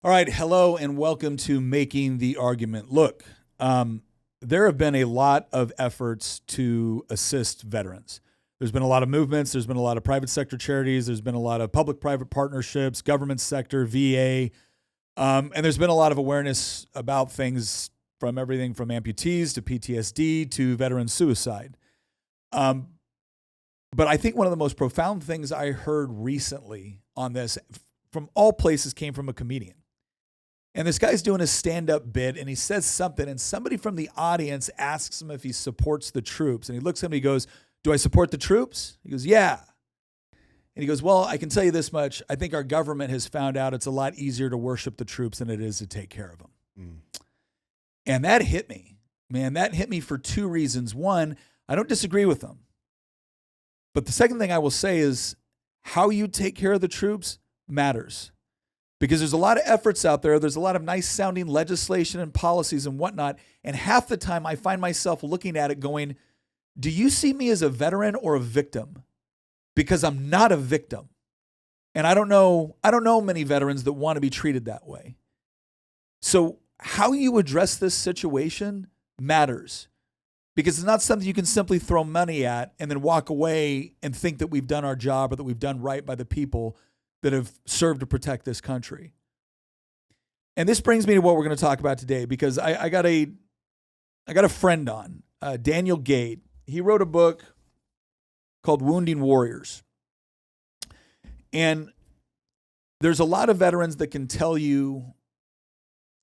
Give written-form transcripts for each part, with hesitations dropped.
All right, hello and welcome to Making the Argument. Look, there have been a lot of efforts to assist veterans. There's been a lot of movements. There's been a lot of private sector charities. There's been a lot of public-private partnerships, government sector, VA, and there's been a lot of awareness about things from everything from amputees to PTSD to veteran suicide. But I think one of the most profound things I heard recently on this, from all places, came from a comedian. And this guy's doing a stand-up bit, and he says something, and somebody from the audience asks him if he supports the troops. And he looks at him and he goes, "Do I support the troops?" He goes, "Yeah." And he goes, "Well, I can tell you this much. I think our government has found out it's a lot easier to worship the troops than it is to take care of them." And that hit me. Man, that hit me for two reasons. One, I don't disagree with them. But the second thing I will say is how you take care of the troops matters. Because there's a lot of efforts out there. There's a lot of nice sounding legislation and policies and whatnot. And half the time I find myself looking at it going, do you see me as a veteran or a victim? Because I'm not a victim. And I don't know many veterans that want to be treated that way. So how you address this situation matters. Because it's not something you can simply throw money at and then walk away and think that we've done our job or that we've done right by the people that have served to protect this country. And this brings me to what we're going to talk about today, because I got a friend on, Daniel Gade. He wrote a book called Wounding Warriors. And there's a lot of veterans that can tell you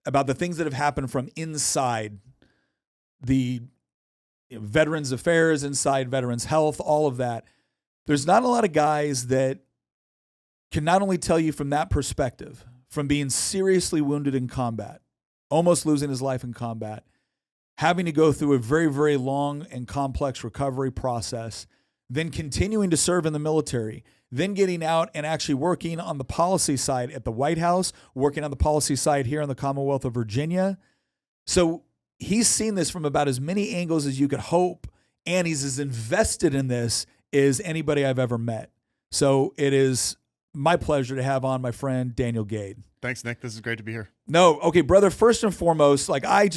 about the things that have happened from inside the Veterans Affairs, inside Veterans Health, all of that. There's not a lot of guys that can not only tell you from that perspective, from being seriously wounded in combat, almost losing his life in combat, having to go through a very, very long and complex recovery process, then continuing to serve in the military, then getting out and actually working on the policy side at the White House, working on the policy side here in the Commonwealth of Virginia. So he's seen this from about as many angles as you could hope, and he's as invested in this as anybody I've ever met. So it is my pleasure to have on my friend Daniel Gade. Thanks, Nick. This is great to be here. No, okay, brother. First and foremost, I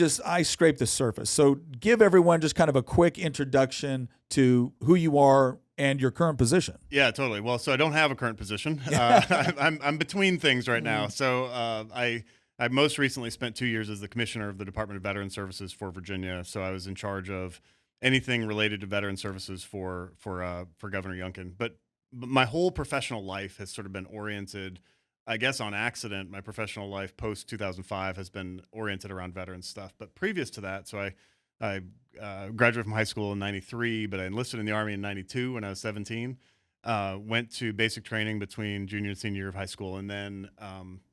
scraped the surface. So give everyone just kind of a quick introduction to who you are and your current position. Yeah, totally. Well, so I don't have a current position. I'm between things right now. So I most recently spent 2 years as the commissioner of the Department of Veteran Services for Virginia. So I was in charge of anything related to veteran services for Governor Youngkin. But my whole professional life has sort of been oriented, I guess on accident. My professional life post 2005 has been oriented around veteran stuff. But previous to that, so I graduated from high school in '93, but I enlisted in the Army in '92 when I was 17. Went to basic training between junior and senior year of high school. And then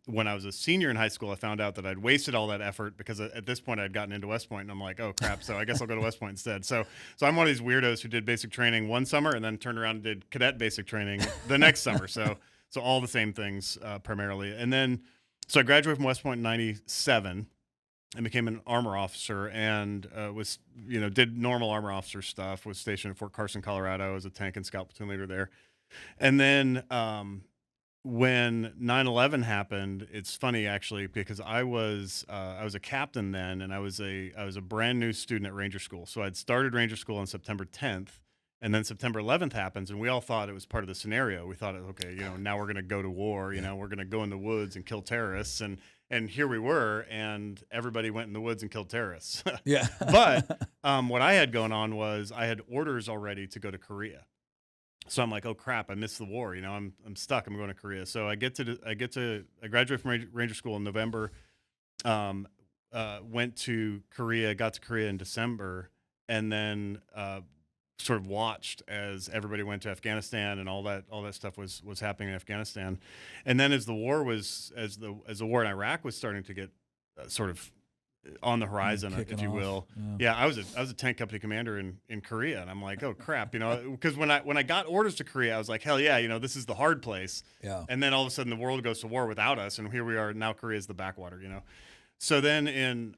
when I was a senior in high school, I found out that I'd wasted all that effort because at this point I'd gotten into West Point, and I'm like, oh crap, so I guess I'll go to West Point instead. So I'm one of these weirdos who did basic training one summer and then turned around and did cadet basic training the next summer. So all the same things primarily. And then, so I graduated from West Point in '97 and became an armor officer, and did normal armor officer stuff. Was stationed at Fort Carson, Colorado, as a tank and scout platoon leader there. And then when 9/11 happened, it's funny actually, because I was a captain then, and I was a brand new student at Ranger School. So I'd started Ranger School on September 10th. And then September 11th happens, and we all thought it was part of the scenario. We thought, okay, now we're going to go to war. We're going to go in the woods and kill terrorists. And here we were, and everybody went in the woods and killed terrorists. Yeah. But what I had going on was I had orders already to go to Korea. So I'm like, oh crap, I missed the war. I'm stuck. I'm going to Korea. So I graduated from Ranger School in November. Went to Korea. Got to Korea in December, and then sort of watched as everybody went to Afghanistan and all that stuff was happening in Afghanistan. And then as the war in Iraq was starting to get sort of on the horizon, if you will. Yeah, I was a tank company commander in Korea, and I'm like, oh crap, because when I got orders to Korea, I was like, hell yeah, this is the hard place. Yeah. And then all of a sudden the world goes to war without us, and here we are now. Korea is the backwater, So then in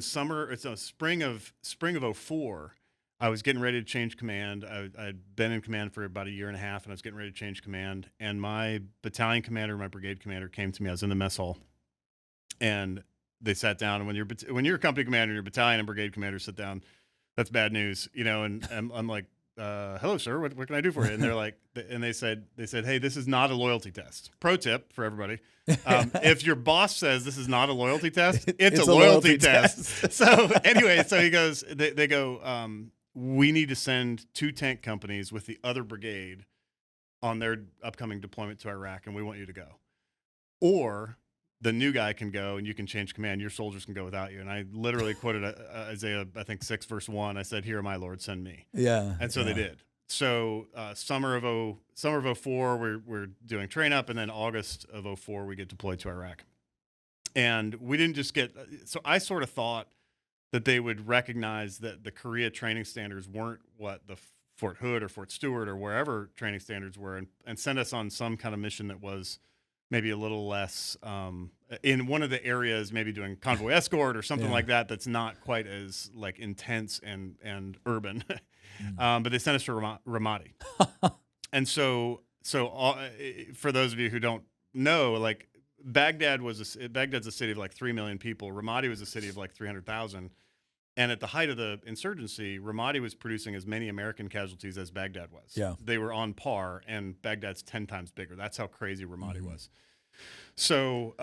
spring of '04, I was getting ready to change command. I'd been in command for about a year and a half, and I was getting ready to change command. And my battalion commander, my brigade commander came to me. I was in the mess hall, and they sat down. And when you're a company commander, your battalion and brigade commander sit down, that's bad news, you know. And I'm like, hello, sir. What can I do for you? And they're like, and they said, hey, this is not a loyalty test. Pro tip for everybody: if your boss says this is not a loyalty test, it's a loyalty test. So anyway, so they go, we need to send 2 tank companies with the other brigade on their upcoming deployment to Iraq, and we want you to go. Or the new guy can go, and you can change command. Your soldiers can go without you. And I literally quoted Isaiah, I think 6 verse 1. I said, "Here, my Lord, send me." Yeah. And so they did. So summer of 04, we're doing train up, and then August of 04, we get deployed to Iraq. And we didn't just get. So I sort of thought that they would recognize that the Korea training standards weren't what the Fort Hood or Fort Stewart or wherever training standards were, and send us on some kind of mission that was maybe a little less in one of the areas, maybe doing convoy escort or something like that. That's not quite as like intense and urban. But they sent us to Ramadi. And so for those of you who don't know, like Baghdad's a city of like 3 million people. Ramadi was a city of like 300,000. And at the height of the insurgency, Ramadi was producing as many American casualties as Baghdad was. Yeah. They were on par, and Baghdad's 10 times bigger. That's how crazy Ramadi was. So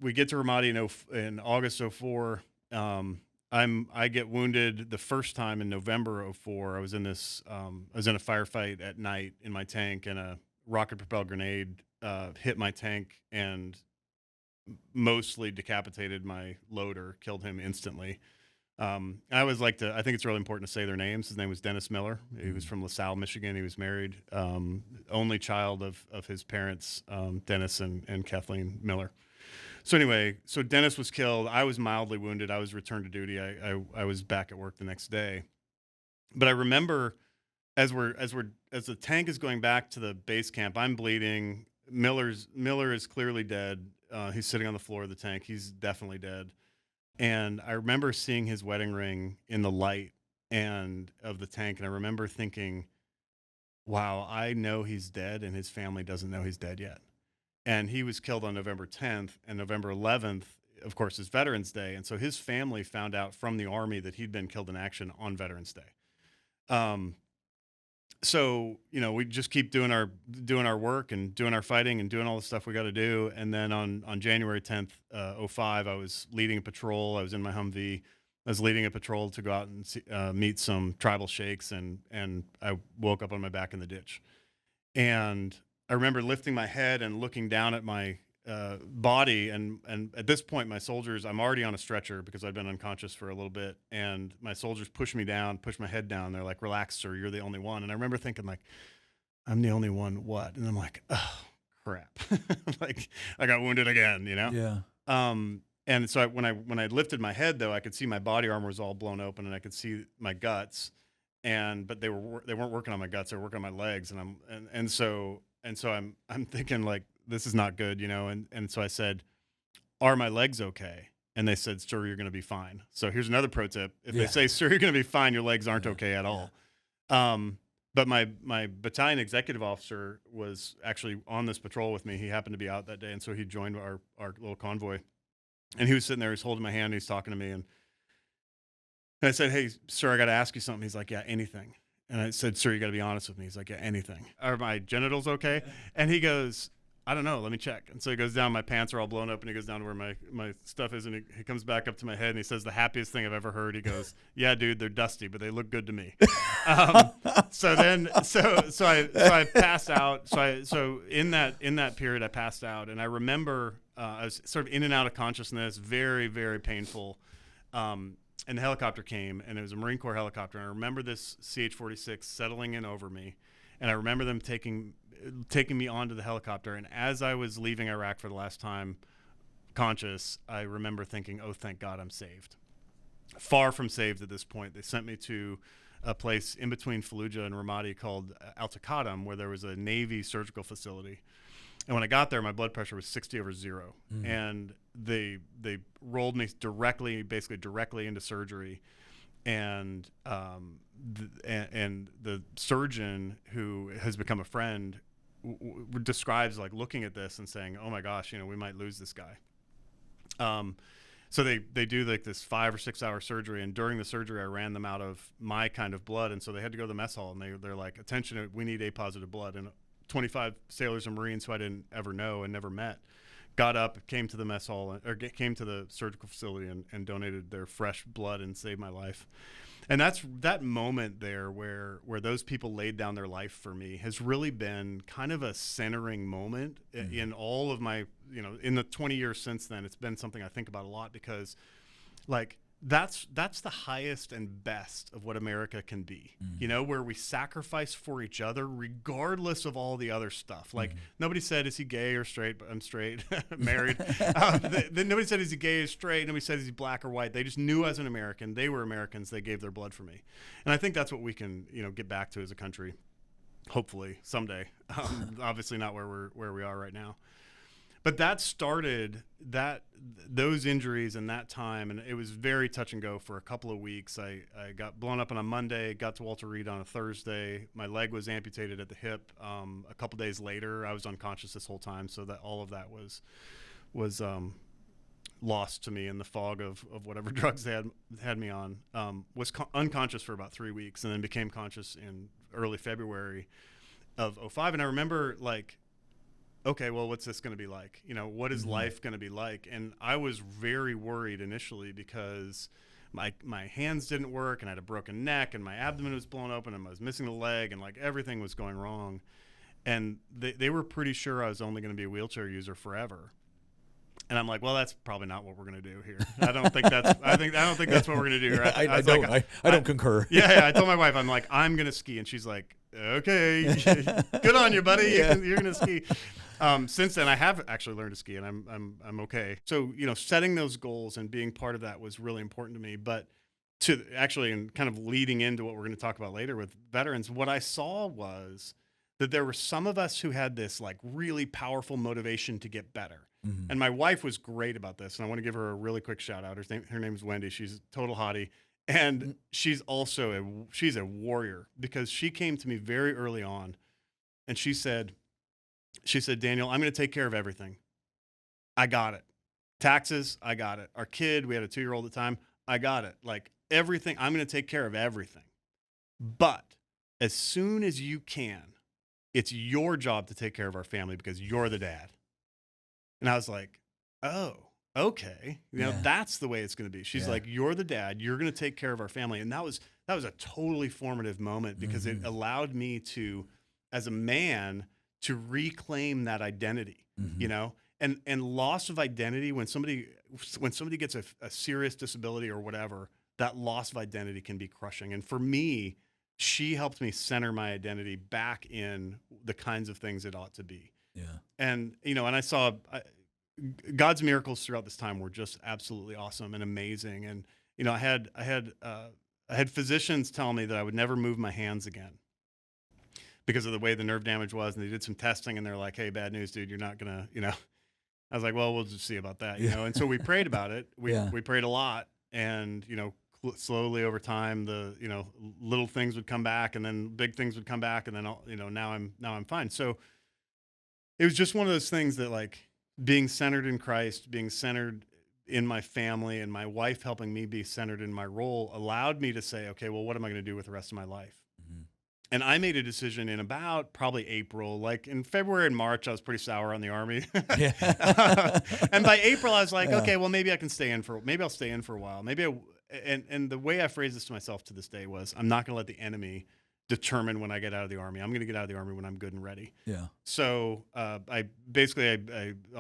we get to Ramadi in August 04. I get wounded the first time in November 04. I was in a firefight at night in my tank, and a rocket-propelled grenade hit my tank and mostly decapitated my loader, killed him instantly. I always like to. I think it's really important to say their names. His name was Dennis Miller. He was from LaSalle, Michigan. He was married, only child of his parents, Dennis and Kathleen Miller. So anyway, so Dennis was killed. I was mildly wounded. I was returned to duty. I was back at work the next day. But I remember as the tank is going back to the base camp, I'm bleeding. Miller is clearly dead. He's sitting on the floor of the tank. He's definitely dead. And I remember seeing his wedding ring in the light and of the tank, and I remember thinking, wow, I know he's dead, and his family doesn't know he's dead yet. And he was killed on November 10th, and November 11th, of course, is Veterans Day. And so his family found out from the Army that he'd been killed in action on Veterans Day. So, you know, we just keep doing our work and doing our fighting and doing all the stuff we got to do. And then on January 10th, 05, I was leading a patrol. I was in my Humvee. I was leading a patrol to go out and meet some tribal sheikhs, and I woke up on my back in the ditch. And I remember lifting my head and looking down at my body, and at this point, my soldiers, I'm already on a stretcher because I'd been unconscious for a little bit, and my soldiers push me down, push my head down. They're like, "Relax, sir, you're the only one." And I remember thinking, like, I'm the only one, what? And I'm like, oh, crap. Like, I got wounded again, you know? Yeah. And so when I lifted my head, though, I could see my body armor was all blown open, and I could see my guts, but they weren't working on my guts, they were working on my legs, and so I'm thinking, like, this is not good, you know? And so I said, "Are my legs okay?" And they said, "Sir, you're going to be fine." So here's another pro tip. If they say, "Sir, you're going to be fine," your legs aren't okay at all. But my battalion executive officer was actually on this patrol with me. He happened to be out that day. And so he joined our little convoy, and he was sitting there, he's holding my hand, and he's talking to me. And I said, "Hey, sir, I got to ask you something." He's like, "Yeah, anything." And I said, "Sir, you got to be honest with me." He's like, "Yeah, anything." "Are my genitals okay?" And he goes, "I don't know. Let me check." And so he goes down. My pants are all blown up, and he goes down to where my stuff is, and he comes back up to my head, and he says, "The happiest thing I've ever heard." He goes, "Yeah, dude, they're dusty, but they look good to me." So I passed out. So in that period, I passed out, and I remember I was sort of in and out of consciousness, very, very painful. And the helicopter came, and it was a Marine Corps helicopter. And I remember this CH-46 settling in over me, and I remember them taking me onto the helicopter. And as I was leaving Iraq for the last time conscious, I remember thinking, oh, thank God I'm saved. Far from saved at this point. They sent me to a place in between Fallujah and Ramadi called Al-Taqadum, where there was a Navy surgical facility. And when I got there, my blood pressure was 60/0. And they rolled me directly into surgery. and and the surgeon who has become a friend describes like looking at this and saying, "Oh my gosh, we might lose this guy." So they do like this 5 or 6 hour surgery, and during the surgery, I ran them out of my kind of blood, and so they had to go to the mess hall, and they're like, "Attention, we need A positive blood." And 25 sailors and Marines who I didn't ever know and never met got up, came to the mess hall, or came to the surgical facility, and donated their fresh blood and saved my life. And that's that moment there where those people laid down their life for me has really been kind of a centering moment in all of my, in the 20 years since then. It's been something I think about a lot, because like that's the highest and best of what America can be, where we sacrifice for each other regardless of all the other stuff. Like nobody said, is he gay or straight? I'm straight, married. Nobody said, is he gay or straight? Nobody said, is he black or white? They just knew as an American, they were Americans. They gave their blood for me. And I think that's what we can, get back to as a country, hopefully someday. Obviously not where we are right now. But that started those injuries and that time, and it was very touch and go for a couple of weeks. I got blown up on a Monday, got to Walter Reed on a Thursday. My leg was amputated at the hip. A couple days later, I was unconscious this whole time, so that all of that was lost to me in the fog of whatever drugs they had me on. Was unconscious for about 3 weeks, and then became conscious in early February of 2005. And I remember like, okay, well, what's this going to be like? What is life going to be like? And I was very worried initially because my hands didn't work, and I had a broken neck, and my abdomen was blown open, and I was missing a leg, and like everything was going wrong. And they were pretty sure I was only going to be a wheelchair user forever. And I'm like, well, that's probably not what we're going to do here. I don't think that's what we're going to do here. I don't concur. Yeah. I told my wife, I'm like, I'm going to ski. And she's like, okay, good on you, buddy. You're going to ski. Since then, I have actually learned to ski, and I'm okay. So, setting those goals and being part of that was really important to me. But to actually, and kind of leading into what we're going to talk about later with veterans, what I saw was that there were some of us who had this like really powerful motivation to get better. And my wife was great about this, and I want to give her a really quick shout out. Her name is Wendy. She's a total hottie, and she's also she's a warrior, because she came to me very early on, and she said, Daniel, I'm going to take care of everything. I got it. Taxes, I got it. Our kid, we had a 2-year-old at the time, I got it. Like everything, I'm going to take care of everything. But as soon as you can, it's your job to take care of our family, because you're the dad. And I was like, oh, okay. That's the way it's going to be. She's like, you're the dad. You're going to take care of our family. And that was a totally formative moment, because it allowed me to, as a man, to reclaim that identity, and loss of identity when somebody gets a serious disability or whatever, that loss of identity can be crushing. And for me, she helped me center my identity back in the kinds of things it ought to be. Yeah. And, and I saw God's miracles throughout this time were just absolutely awesome and amazing. And, I had physicians tell me that I would never move my hands again because of the way the nerve damage was. And they did some testing, and they're like, hey, bad news, dude, you're not going to, I was like, well, we'll just see about that, And so we prayed about it. We prayed a lot, and, slowly over time, the, little things would come back, and then big things would come back. And then, now I'm fine. So it was just one of those things that, like, being centered in Christ, being centered in my family, and my wife helping me be centered in my role allowed me to say, okay, well, what am I going to do with the rest of my life? And I made a decision in about probably April. Like in February and March, I was pretty sour on the Army. And by April, I was like, okay, well, maybe I'll stay in for a while. And the way I phrased this to myself to this day was, I'm not going to let the enemy determine when I get out of the Army. I'm going to get out of the Army when I'm good and ready. Yeah. So I'll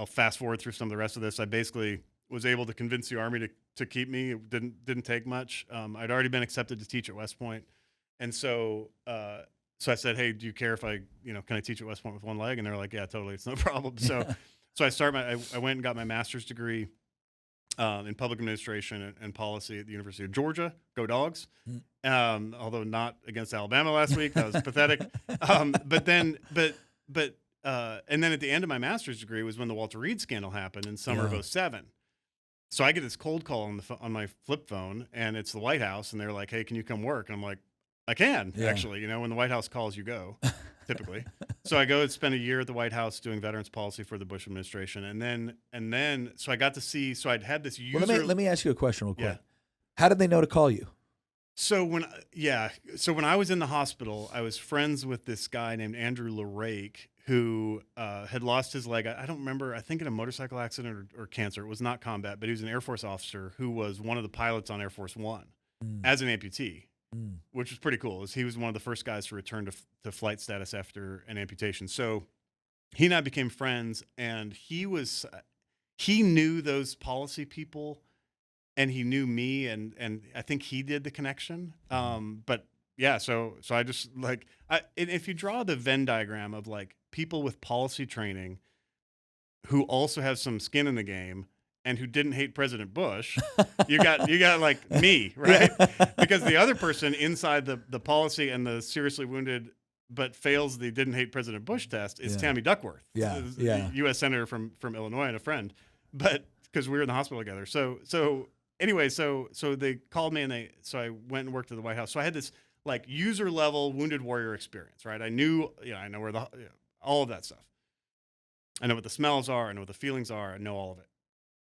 fast forward through some of the rest of this. I basically was able to convince the Army to keep me. It didn't take much. I'd already been accepted to teach at West Point. And so I said, hey, do you care if can I teach at West Point with one leg? And they're like, yeah, totally. It's no problem. So I went and got my master's degree in public administration and policy at the University of Georgia. Go Dogs. Although not against Alabama last week. That was pathetic. And then at the end of my master's degree was when the Walter Reed scandal happened in summer of 2007. So I get this cold call on on my flip phone, and it's the White House, and they're like, "Hey, can you come work?" And I'm like, "I can actually." You know, when the White House calls, you go, typically. So I go and spend a year at the White House doing veterans policy for the Bush administration, and then so I got to see. So I'd had this user. Well, let me ask you a question real quick. Yeah. How did they know to call you? So when I was in the hospital, I was friends with this guy named Andrew LaRake, who had lost his leg. I don't remember. I think in a motorcycle accident or cancer. It was not combat, but he was an Air Force officer who was one of the pilots on Air Force One as an amputee, which was pretty cool. He was one of the first guys to return to flight status after an amputation. So he and I became friends, and he knew those policy people. And he knew me, and I think he did the connection. But yeah, so I just like, and if you draw the Venn diagram of like people with policy training who also have some skin in the game and who didn't hate President Bush, you got like me, right? Because the other person inside the policy and the seriously wounded but fails the didn't hate President Bush test is Tammy Duckworth, U.S. Senator from Illinois and a friend, but because we were in the hospital together. So anyway, so they called me, and so I went and worked at the White House. So I had this like user level wounded warrior experience, right? I knew, I know where all of that stuff. I know what the smells are. I know what the feelings are. I know all of it.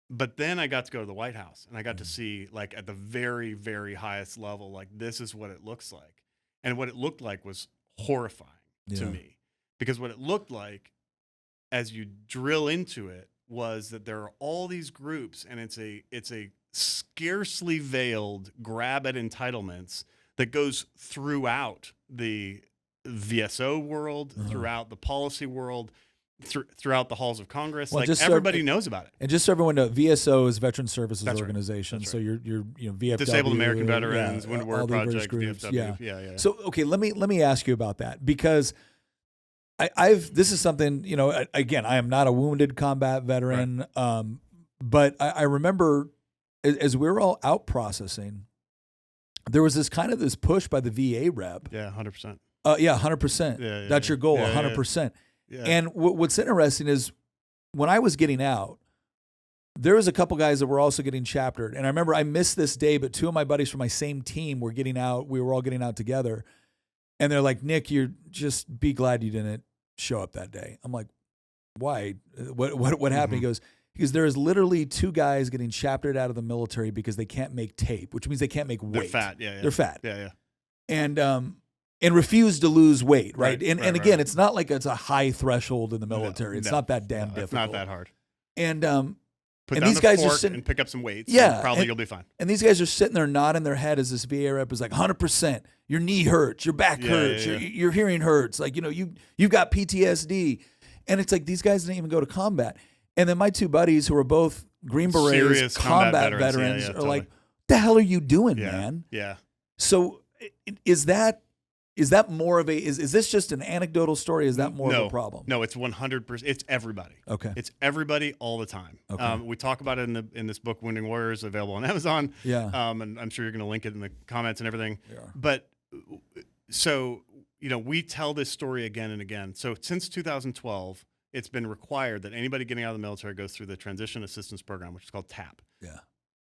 But then I got to go to the White House, and I got to see like at the very, very highest level, like this is what it looks like. And what it looked like was horrifying to me, because what it looked like as you drill into it was that there are all these groups, and it's a scarcely veiled grab at entitlements that goes throughout the VSO world, throughout the policy world, throughout the halls of Congress. Well, like everybody knows about it. And just so everyone knows, VSO is Veteran Services That's Organization. Right. That's so right. you're VFW, Disabled American Veterans, Wounded Warrior Project, groups. VFW. Yeah. So okay, let me ask you about that, because this is something, again, I am not a wounded combat veteran, right. But I remember as we were all out processing, there was this push by the VA rep. Yeah, 100%. 100%. That's your goal, 100%. Yeah. And what's interesting is when I was getting out, there was a couple guys that were also getting chaptered. And I remember I missed this day, but two of my buddies from my same team were getting out. We were all getting out together. And they're like, "Nick, just be glad you didn't show up that day." I'm like, "Why? What happened?" Mm-hmm. Because there is literally two guys getting chaptered out of the military because they can't make tape, which means they can't make weight. They're fat. Yeah. They're fat. Yeah. And refuse to lose weight, right? And again, right. It's not like it's a high threshold in the military. It's not that damn difficult. It's not that hard. And Put and down these the guys fork are sitting, and pick up some weights. Yeah, and probably you'll be fine. And these guys are sitting there nodding their head as this VA rep is like, 100%. Your knee hurts, your back hurts, your hearing hurts. Like, you've got PTSD, and it's like these guys didn't even go to combat. And then my two buddies, who are both Green Berets, serious combat veterans, are like, "The hell are you doing, man?" Yeah. So is that more of is this just an anecdotal story? Is that more of a problem? No, it's 100%. It's everybody. Okay. It's everybody all the time. Okay. We talk about it in this book, Wounding Warriors, available on Amazon. Yeah. And I'm sure you're going to link it in the comments and everything. Yeah. But so, we tell this story again and again. So since 2012, it's been required that anybody getting out of the military goes through the Transition Assistance Program, which is called TAP. Yeah.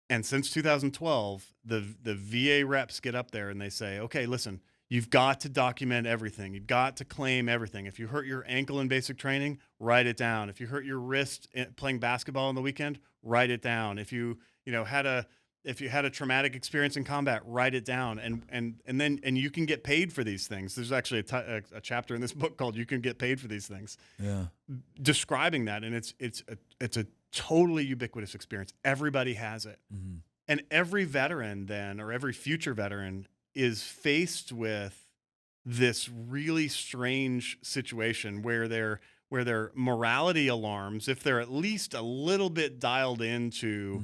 And since 2012, the VA reps get up there and they say, "Okay, listen, you've got to document everything. You've got to claim everything. If you hurt your ankle in basic training, write it down. If you hurt your wrist playing basketball on the weekend, write it down. If you had a traumatic experience in combat, write it down. And then you can get paid for these things." There's actually a chapter in this book called "You Can Get Paid for These Things," describing that, and it's a totally ubiquitous experience. Everybody has it, and every veteran then, or every future veteran, is faced with this really strange situation where their morality alarms, if they're at least a little bit dialed into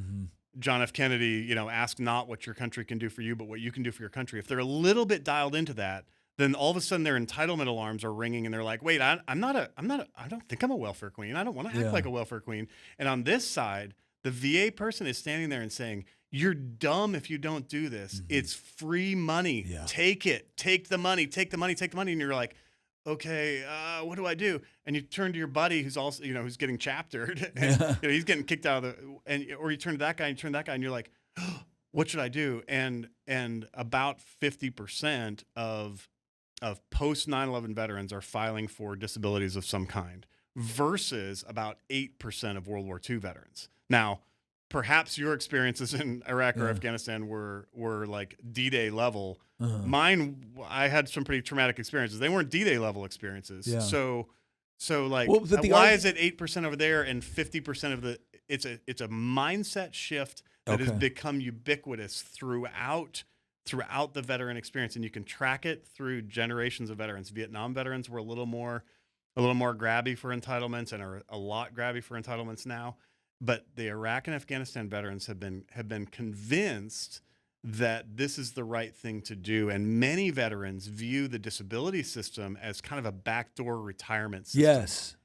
John F. Kennedy, ask not what your country can do for you, but what you can do for your country. If they're a little bit dialed into that, then all of a sudden their entitlement alarms are ringing, and they're like, "Wait, I don't think I'm a welfare queen. I don't want to act like a welfare queen." And on this side, the VA person is standing there and saying, "You're dumb if you don't do this. It's free money. Take it. Take the money. Take the money. Take the money." And you're like, okay, what do I do? And you turn to your buddy who's also, who's getting chaptered, and he's getting kicked out of or you turn to that guy, and you turn to that guy, and you're like, what should I do? And about 50% of post 9/11 veterans are filing for disabilities of some kind, versus about 8% of World War II veterans. Now, perhaps your experiences in Iraq or Afghanistan were like D-Day level. Mine, I had some pretty traumatic experiences. They weren't D-Day level experiences. Yeah. So like, Well, why is it 8% over there and 50% of the? It's a mindset shift that has become ubiquitous throughout the veteran experience, and you can track it through generations of veterans. Vietnam veterans were a little more grabby for entitlements, and are a lot grabby for entitlements now. But the Iraq and Afghanistan veterans have been convinced that this is the right thing to do, and many veterans view the disability system as kind of a backdoor retirement system. Yes,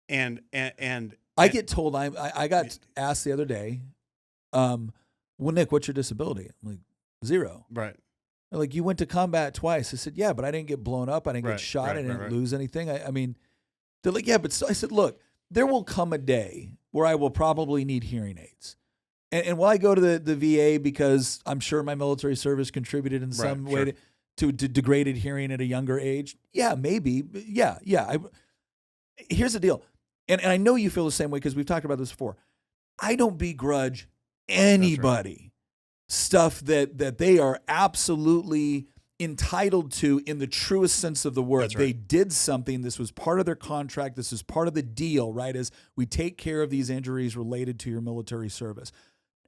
and I get told I got asked the other day, well, Nick, what's your disability? I'm like, 0. Right. They're like, you went to combat twice. I said, yeah, but I didn't get blown up. I didn't get shot. I didn't lose anything. I mean, they're like, yeah, but so, I said, look, there will come a day where I will probably need hearing aids. And will I go to the VA because I'm sure my military service contributed in some way to degraded hearing at a younger age? Yeah, maybe. Yeah. Here's the deal. And I know you feel the same way because we've talked about this before. I don't begrudge anybody stuff that they are absolutely entitled to in the truest sense of the word. That's right. They did something. This was part of their contract. This is part of the deal, right? As we take care of these injuries related to your military service.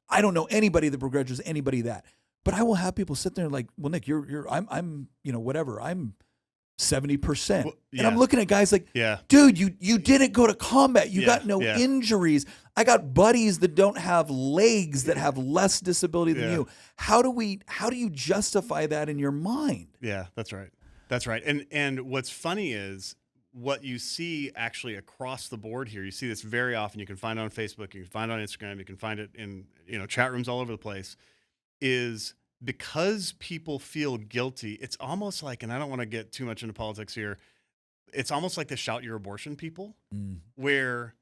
I don't know anybody that begrudges anybody that, but I will have people sit there and like, well, Nick, I'm whatever. I'm 70%. And I'm looking at guys like, dude, you didn't go to combat. You got no injuries. I got buddies that don't have legs that have less disability than you. How do you justify that in your mind? Yeah, that's right. That's right. And what's funny is what you see actually across the board here. You see this very often. You can find it on Facebook, you can find it on Instagram, you can find it in, chat rooms all over the place, is because people feel guilty. It's almost like, and I don't want to get too much into politics here, it's almost like the shout your abortion people, where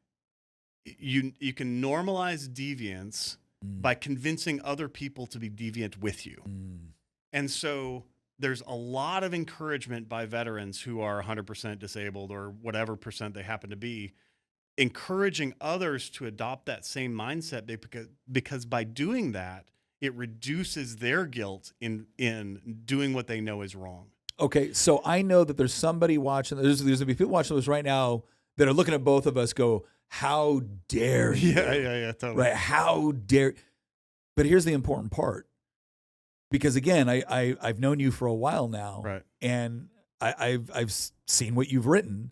you can normalize deviance by convincing other people to be deviant with you. And so there's a lot of encouragement by veterans who are 100% disabled or whatever percent they happen to be, encouraging others to adopt that same mindset, because by doing that, it reduces their guilt in doing what they know is wrong. Okay, so I know that there's somebody watching. There's going to be people watching this right now that are looking at both of us go, how dare you? Yeah, totally. Right, how dare. But here's the important part. Because again, I've known you for a while now, right? And I've seen what you've written.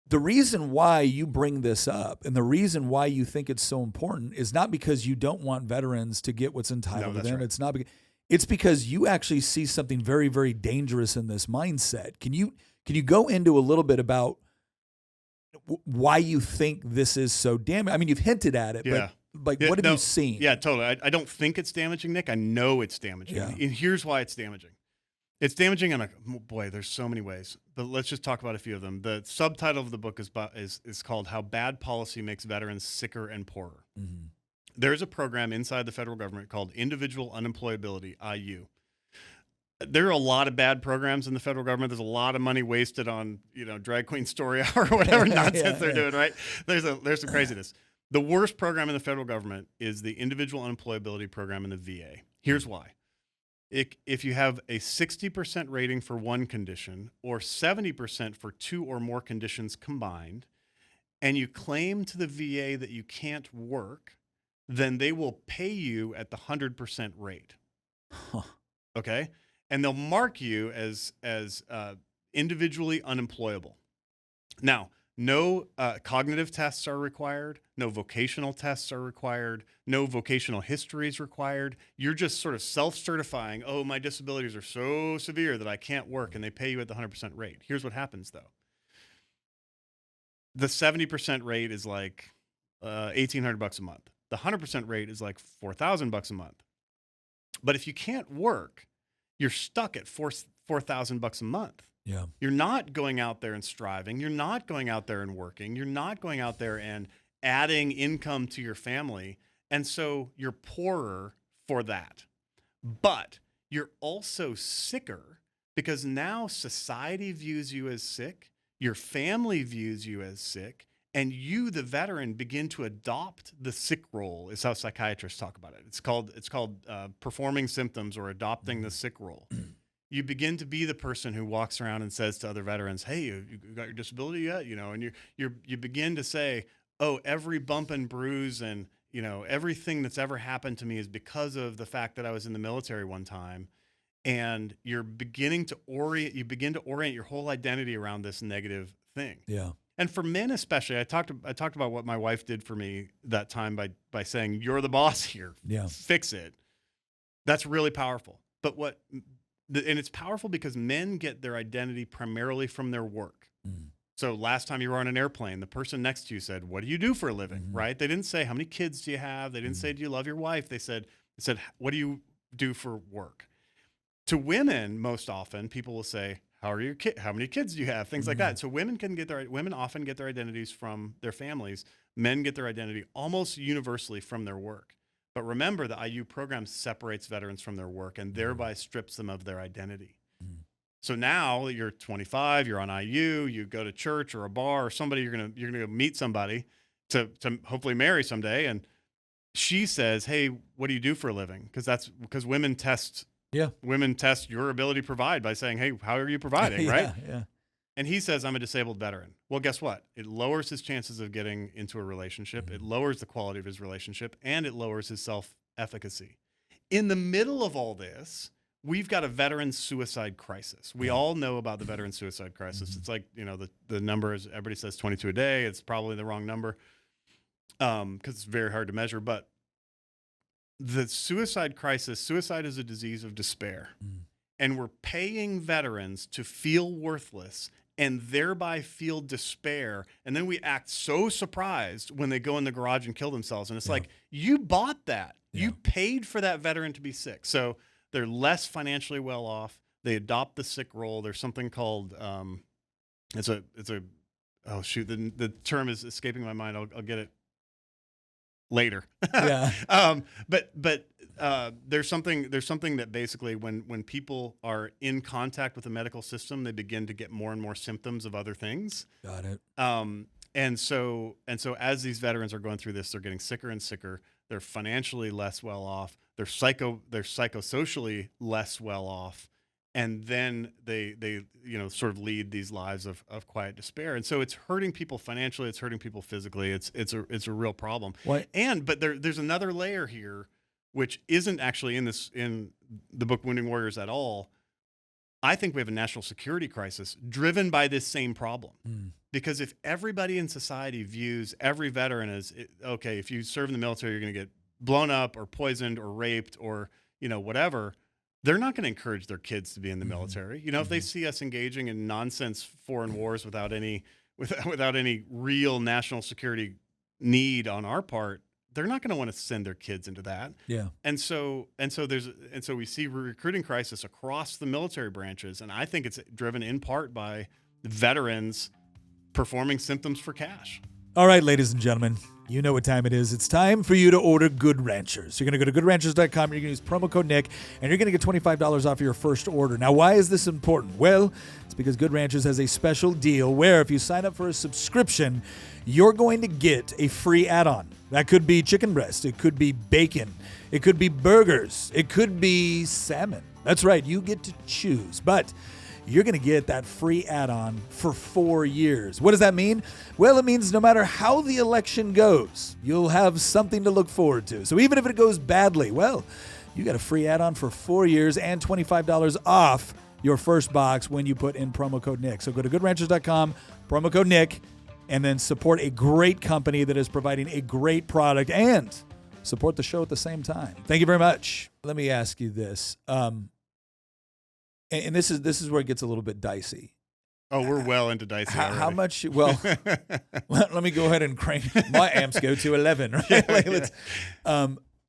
The reason why you bring this up and the reason why you think it's so important is not because you don't want veterans to get what's entitled to them. Right. It's because you actually see something very, very dangerous in this mindset. Can you go into a little bit about why you think this is so damaging? I mean, you've hinted at it, but what have you seen? Yeah, totally. I don't think it's damaging, Nick. I know it's damaging. Yeah. And here's why it's damaging. It's damaging in there's so many ways, but let's just talk about a few of them. The subtitle of the book is called How Bad Policy Makes Veterans Sicker and Poorer. Mm-hmm. There's a program inside the federal government called Individual Unemployability, IU. There are a lot of bad programs in the federal government. There's a lot of money wasted on, drag queen story hour or whatever nonsense they're doing, right? There's some craziness. The worst program in the federal government is the Individual Unemployability Program in the VA. Here's why. If you have a 60% rating for one condition or 70% for 2 or more conditions combined, and you claim to the VA that you can't work, then they will pay you at the 100% rate. Huh. Okay? And they'll mark you as individually unemployable. Now, no cognitive tests are required. No vocational tests are required. No vocational history is required. You're just sort of self-certifying, oh, my disabilities are so severe that I can't work, and they pay you at the 100% rate. Here's what happens, though. The 70% rate is like $1,800 a month. The 100% rate is like $4,000 a month. But if you can't work, you're stuck at $4,000 a month. Yeah. You're not going out there and striving. You're not going out there and working. You're not going out there and adding income to your family. And so you're poorer for that. But you're also sicker because now society views you as sick, your family views you as sick, and you, the veteran, begin to adopt the sick role, is how psychiatrists talk about it. It's called performing symptoms or adopting the sick role. You begin to be the person who walks around and says to other veterans, "Hey, you got your disability yet?" And you begin to say, "Oh, every bump and bruise and everything that's ever happened to me is because of the fact that I was in the military one time." And you begin to orient your whole identity around this negative thing. Yeah. And for men especially, I talked about what my wife did for me that time by saying, "You're the boss here. Yeah. Fix it." That's really powerful. But and it's powerful because men get their identity primarily from their work. Mm. So last time you were on an airplane, the person next to you said, "What do you do for a living?" Mm-hmm. Right? They didn't say, "How many kids do you have?" They didn't say, "Do you love your wife?" They said, "What do you do for work?" To women, most often, people will say, "How are your kids? How many kids do you have?" Things like that. So women often get their identities from their families. Men get their identity almost universally from their work. But remember, the IU program separates veterans from their work and thereby strips them of their identity. So now you're 25, you're on IU, you go to church or a bar or somebody, you're gonna go meet somebody to hopefully marry someday, and she says, "Hey, what do you do for a living?" Because women test your ability to provide by saying, "Hey, how are you providing?" Right? Yeah. And he says, "I'm a disabled veteran." Well, guess what? It lowers his chances of getting into a relationship. It lowers the quality of his relationship, and it lowers his self-efficacy. In the middle of all this, we've got a veteran suicide crisis. We all know about the veteran suicide crisis. It's like, the number is, everybody says 22 a day. It's probably the wrong number because it's very hard to measure. But the suicide is a disease of despair. And we're paying veterans to feel worthless and thereby feel despair. And then we act so surprised when they go in the garage and kill themselves. And it's like, you bought that. You paid for that veteran to be sick. So they're less financially well off. They adopt the sick role. There's something called, oh shoot, the term is escaping my mind. I'll get it later. Yeah. But there's something that basically when people are in contact with the medical system, they begin to get more and more symptoms of other things. Got it. And so as these veterans are going through this, they're getting sicker and sicker. They're financially less well off. They're psychosocially less well off. And then they sort of lead these lives of quiet despair. And so it's hurting people financially. It's hurting people physically. It's a real problem. What? But there's another layer here, which isn't actually in the book Wounding Warriors at all. I think we have a national security crisis driven by this same problem. Because if everybody in society views every veteran as, okay, if you serve in the military, you're going to get blown up or poisoned or raped or, whatever, they're not going to encourage their kids to be in the military. If they see us engaging in nonsense foreign wars without any real national security need on our part, they're not going to want to send their kids into that. Yeah. And so we see recruiting crisis across the military branches, and I think it's driven in part by veterans performing symptoms for cash. All right, ladies and gentlemen, you know what time it is. It's time for you to order Good Ranchers. You're going to go to goodranchers.com. You're going to use promo code Nick, and you're going to get $25 off your first order. Now, why is this important? Well, it's because Good Ranchers has a special deal where if you sign up for a subscription, you're going to get a free add-on. That could be chicken breast. It could be bacon. It could be burgers. It could be salmon. That's right. You get to choose. But you're going to get that free add-on for 4 years. What does that mean? Well, it means no matter how the election goes, you'll have something to look forward to. So even if it goes badly, well, you got a free add-on for 4 years and $25 off your first box when you put in promo code Nick. So go to goodranchers.com, promo code Nick, and then support a great company that is providing a great product and support the show at the same time. Thank you very much. Let me ask you this. And this is where it gets a little bit dicey. Oh, we're well into dicey. How much? Well, let me go ahead and crank my amps. Go to 11. Right?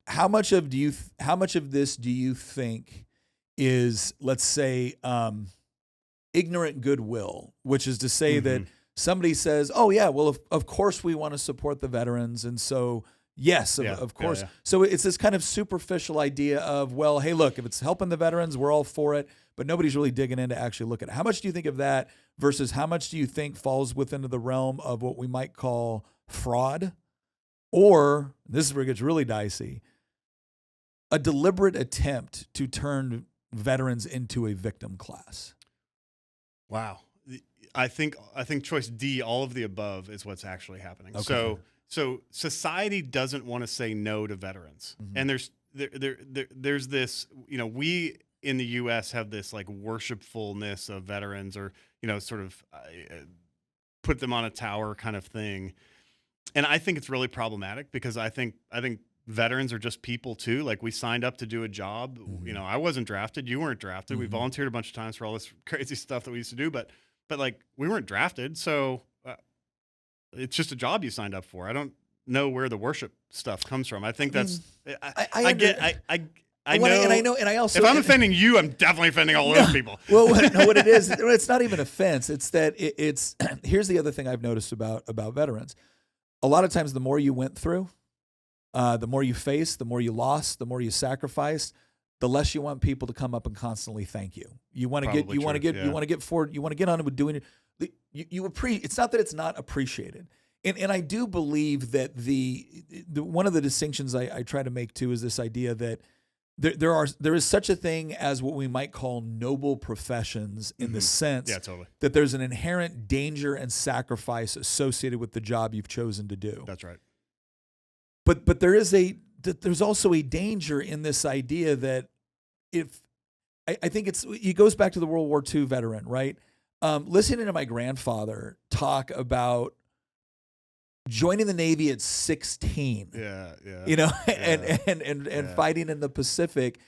How much of this do you think is, let's say, ignorant goodwill, which is to say that Mm-hmm. somebody says, "Oh yeah, well of course we want to support the veterans," and so yes, Yeah, of yeah, course. yeah. So it's this kind of superficial idea of, well, hey, look, if it's helping the veterans, we're all for it, but nobody's really digging in to actually look at it. How much do you think of that versus how much do you think falls within the realm of what we might call fraud, or this is where it gets really dicey, a deliberate attempt to turn veterans into a victim class? Wow. I think choice D, all of the above, is what's actually happening. Okay. So society doesn't want to say no to veterans, Mhm. and there's this, we in the U.S. have this like worshipfulness of veterans, or sort of put them on a tower kind of thing, and I think it's really problematic because I think veterans are just people too. Like, we signed up to do a job. Mhm. I wasn't drafted. You weren't drafted. We Mhm. volunteered a bunch of times for all this crazy stuff that we used to do, but like, we weren't drafted. So it's just a job you signed up for. I don't know where the worship stuff comes from. I think that's, I get, I know, and I also, if I'm offending you, I'm definitely offending all those people. Well, what it is, it's not even offense. It's that it's here's the other thing I've noticed about veterans. A lot of times, the more you went through, the more you faced, the more you lost, the more you sacrificed, the less you want people to come up and constantly thank you. You want to get, you want to get, you want to get forward, you want to get on with doing it. It's not that it's not appreciated. And I do believe that the one of the distinctions I try to make too is this idea that there is such a thing as what we might call noble professions, in the sense Yeah, totally. that there's an inherent danger and sacrifice associated with the job you've chosen to do. That's right. But there's also a danger in this idea that if I think it goes back to the World War II veteran, right? Listening to my grandfather talk about joining the Navy at 16, Yeah. and fighting in the Pacific,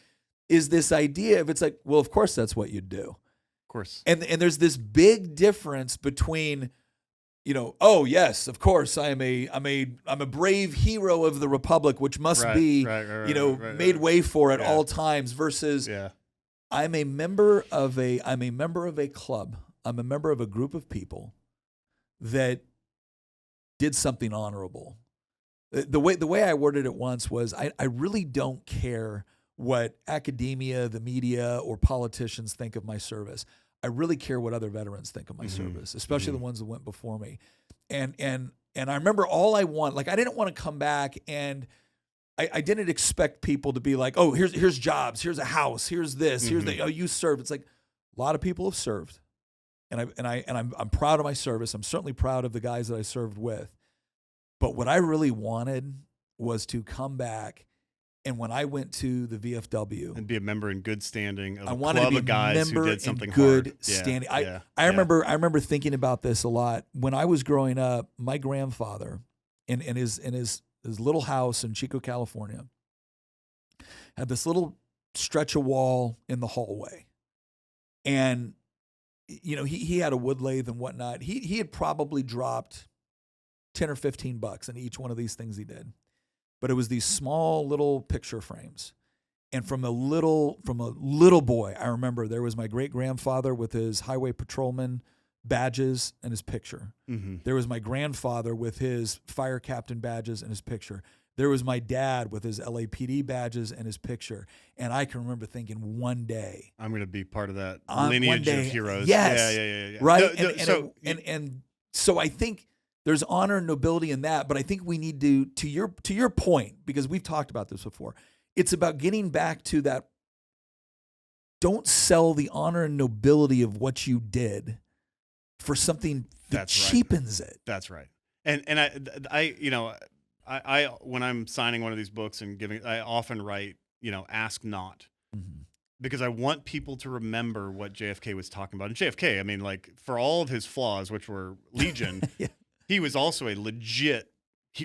is this idea of, it's like, well, of course that's what you'd do. Of course. And there's this big difference between, oh yes, of course I'm a brave hero of the Republic, which must be made way for at all times, versus I'm a member of a club. I'm a member of a group of people that did something honorable. The way I worded it once was, I really don't care what academia, the media, or politicians think of my service. I really care what other veterans think of my service, especially the ones that went before me. And I remember all I want, like, I didn't want to come back, and I didn't expect people to be like, oh, here's jobs, here's a house, here's this, here's the, oh, you served. It's like, a lot of people have served. And I'm proud of my service. I'm certainly proud of the guys that I served with. But what I really wanted was to come back, and when I went to the VFW, and be a member in good standing of I a wanted club to be of guys who did in something good hard. standing. Yeah, I remember thinking about this a lot when I was growing up. My grandfather, in his little house in Chico, California, had this little stretch of wall in the hallway, and he had a wood lathe and whatnot. He had probably dropped $10 or $15 in each one of these things he did. But it was these small little picture frames. And from a little boy, I remember there was my great grandfather with his highway patrolman badges and his picture. Mm-hmm. There was my grandfather with his fire captain badges and his picture. There was my dad with his LAPD badges and his picture. And I can remember thinking, one day I'm going to be part of that lineage of heroes. Yes. Yeah. Right. So I think there's honor and nobility in that, but I think we need to your point, because we've talked about this before, it's about getting back to that. Don't sell the honor and nobility of what you did for something that cheapens it. That's right. And I when I'm signing one of these books and giving, I often write, ask not. Mm-hmm. Because I want people to remember what JFK was talking about. And JFK, I mean, like, for all of his flaws, which were legion, he was also a legit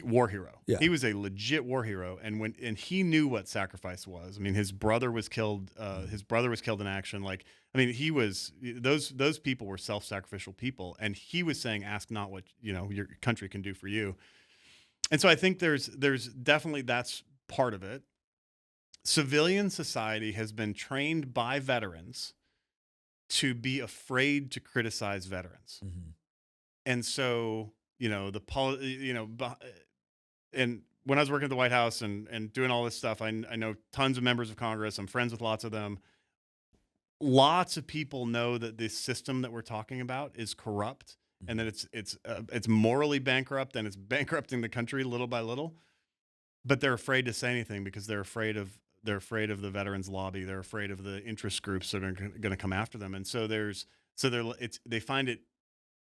war hero. Yeah. He was a legit war hero, and he knew what sacrifice was. I mean, his brother was killed. His brother was killed in action. Like, I mean, he was those people were self-sacrificial people, and he was saying, "Ask not what your country can do for you." And so I think there's definitely, that's part of it. Civilian society has been trained by veterans to be afraid to criticize veterans. Mm-hmm. And so, and when I was working at the White House and doing all this stuff, I know tons of members of Congress. I'm friends with lots of them. Lots of people know that this system that we're talking about is corrupt, and that it's morally bankrupt, and it's bankrupting the country little by little. But they're afraid to say anything because they're afraid of the veterans lobby. They're afraid of the interest groups that are going to come after them. And so they find it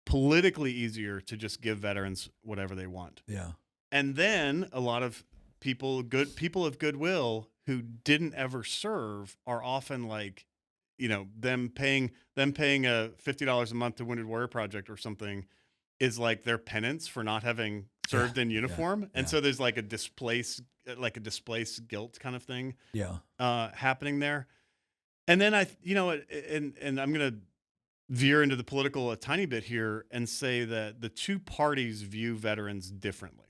politically easier to just give veterans whatever they want. Yeah. And then a lot of people of goodwill who didn't ever serve are often like, them paying $50 a month to Wounded Warrior Project or something is like their penance for not having served in uniform. And so there's like a displaced guilt kind of thing happening there. And then and I'm going to veer into the political a tiny bit here and say that the two parties view veterans differently.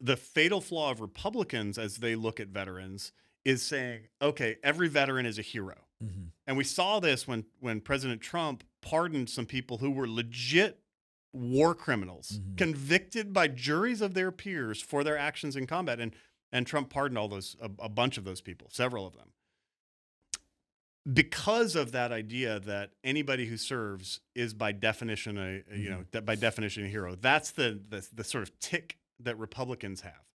The fatal flaw of Republicans as they look at veterans is saying, okay, every veteran is a hero. Mm-hmm. And we saw this when President Trump pardoned some people who were legit war criminals, convicted by juries of their peers for their actions in combat. And Trump pardoned a bunch of those people, several of them. Because of that idea that anybody who serves is by definition a hero. That's the sort of tick that Republicans have.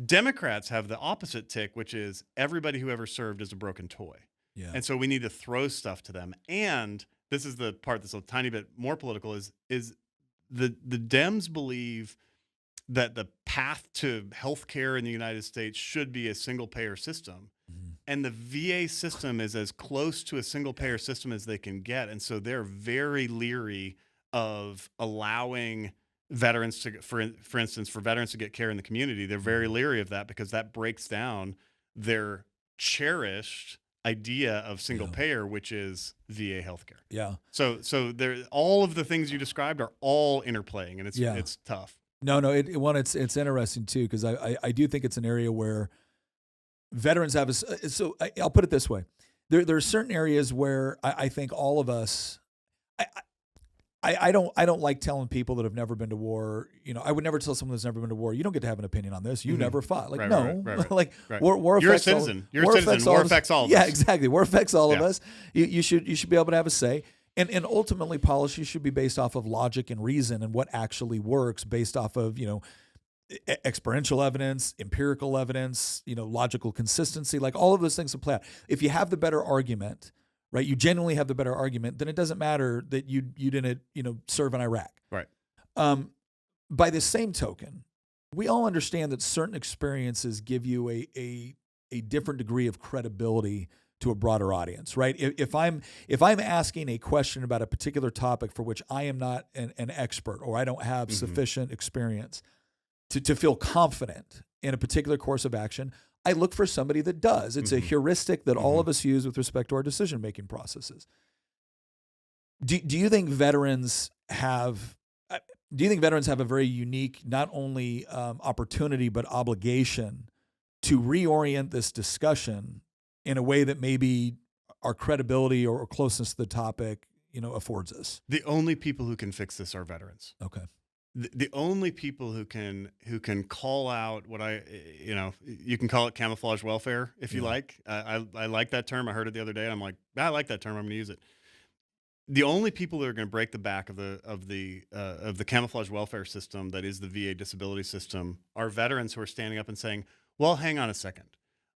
Democrats have the opposite tick, which is everybody who ever served is a broken toy. Yeah. And so we need to throw stuff to them. And this is the part that's a tiny bit more political is the Dems believe that the path to healthcare in the United States should be a single payer system. Mm-hmm. And the VA system is as close to a single payer system as they can get. And so they're very leery of allowing veterans to, for instance, for veterans to get care in the community. They're very leery of that because that breaks down their cherished idea of single payer, which is VA healthcare. Yeah. So there, all of the things you described are all interplaying, and it's tough. No, it's interesting too, because I do think it's an area where veterans have I'll put it this way. There are certain areas where I think all of us, I don't like telling people that have never been to war. I would never tell someone that's never been to war, you don't get to have an opinion on this. You never fought. Like, right. Like war You're a affects citizen. War affects all of us. Yeah, exactly. War affects all of us. You should be able to have a say. And ultimately, policy should be based off of logic and reason and what actually works, based off of experiential evidence, empirical evidence, logical consistency. Like, all of those things will play out. If you have the better argument, right, you genuinely have the better argument, then it doesn't matter that you didn't serve in Iraq. Right. By the same token, we all understand that certain experiences give you a different degree of credibility to a broader audience, right? If I'm asking a question about a particular topic for which I am not an expert, or I don't have sufficient experience to feel confident in a particular course of action, I look for somebody that does. It's a heuristic that all of us use with respect to our decision-making processes. Do you think veterans have a very unique, not only opportunity, but obligation to reorient this discussion in a way that maybe our credibility or closeness to the topic, affords us? The only people who can fix this are veterans. Okay. The only people who can call out what you can call it camouflage welfare if you like. I like that term. I heard it the other day, and I'm like, I like that term. I'm going to use it. The only people that are going to break the back of the camouflage welfare system that is the VA disability system are veterans who are standing up and saying, "Well, hang on a second.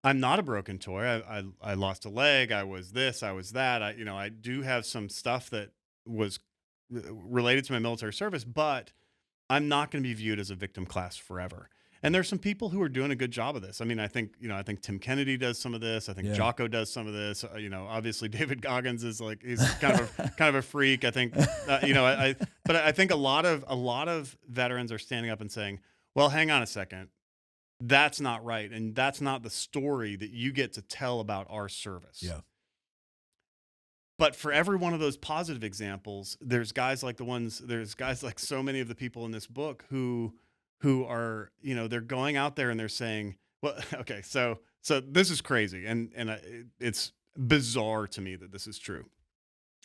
I'm not a broken toy. I lost a leg. I was this. I was that. I do have some stuff that was related to my military service, but I'm not going to be viewed as a victim class forever." And there's some people who are doing a good job of this. I mean, I think Tim Kennedy does some of this. I think Jocko does some of this. Obviously David Goggins is like, he's kind of a freak. I think, but I think a lot of veterans are standing up and saying, "Well, hang on a second. That's not right. And that's not the story that you get to tell about our service." Yeah. But for every one of those positive examples, there's guys like so many of the people in this book who are, they're going out there and they're saying, well, okay, so this is crazy. And it's bizarre to me that this is true.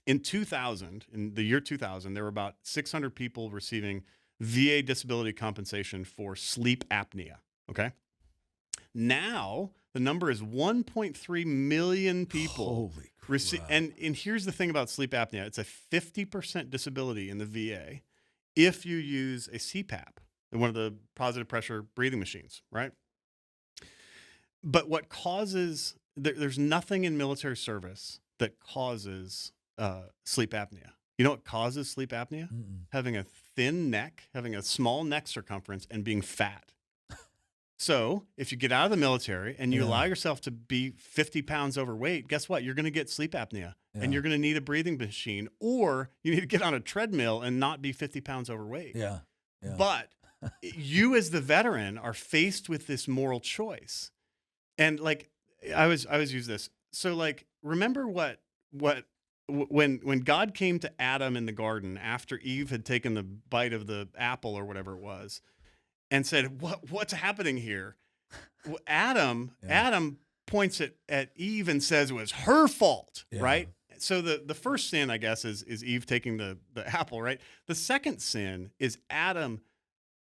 In 2000, in the year 2000, there were about 600 people receiving VA disability compensation for sleep apnea. Okay. Now the number is 1.3 million people. Holy crap. And here's the thing about sleep apnea. It's a 50% disability in the VA if you use a CPAP, one of the positive pressure breathing machines, right? But what causes, there's nothing in military service that causes sleep apnea. You know what causes sleep apnea? Having a thin neck, having a small neck circumference, and being fat. So if you get out of the military and you allow yourself to be 50 pounds overweight, guess what? You're going to get sleep apnea and you're going to need a breathing machine, or you need to get on a treadmill and not be 50 pounds overweight. Yeah. But you as the veteran are faced with this moral choice. And like, I always use this. So like, remember when God came to Adam in the garden after Eve had taken the bite of the apple or whatever it was, and said, what's happening here? Well, Adam points at Eve and says it was her fault, right? So the first sin, I guess, is Eve taking the apple, right? The second sin is Adam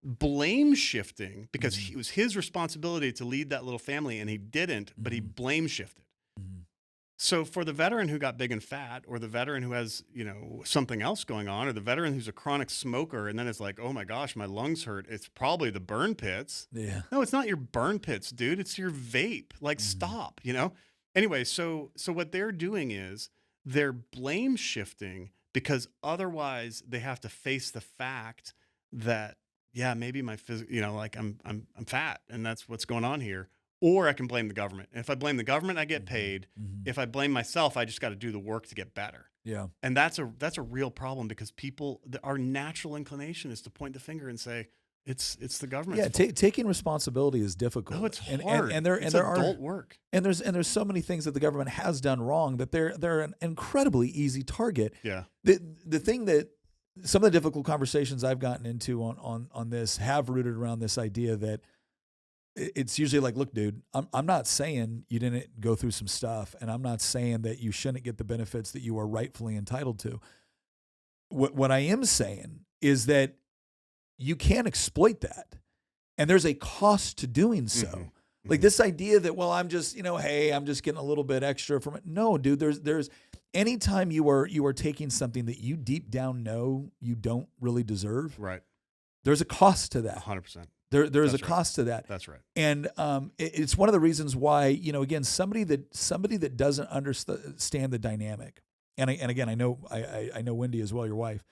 blame shifting because it was his responsibility to lead that little family, and he didn't, but he blame shifted. So for the veteran who got big and fat, or the veteran who has, something else going on, or the veteran who's a chronic smoker, and then it's like, oh my gosh, my lungs hurt, it's probably the burn pits. Yeah. No, it's not your burn pits, dude. It's your vape. Like, stop, Anyway, so what they're doing is they're blame shifting because otherwise they have to face the fact that, maybe my I'm fat, and that's what's going on here. Or I can blame the government. And if I blame the government, I get paid. If I blame myself, I just got to do the work to get better. Yeah. And that's a real problem because our natural inclination is to point the finger and say, it's the government's fault. Taking responsibility is difficult. No, it's hard. And there are adult work. And there's so many things that the government has done wrong that they're an incredibly easy target. Yeah. The thing that some of the difficult conversations I've gotten into on this have rooted around this idea that it's usually like, look, dude, I'm not saying you didn't go through some stuff, and I'm not saying that you shouldn't get the benefits that you are rightfully entitled to. What I am saying is that you can't exploit that, and there's a cost to doing so. Like this idea that, well, I'm just, hey, I'm just getting a little bit extra from it. No, dude, there's anytime you are taking something that you deep down know you don't really deserve, right? There's a cost to that. 100%. There's a cost to that. That's right. And it's one of the reasons why, again, somebody that doesn't understand the dynamic, and again, I know Wendy as well, your wife.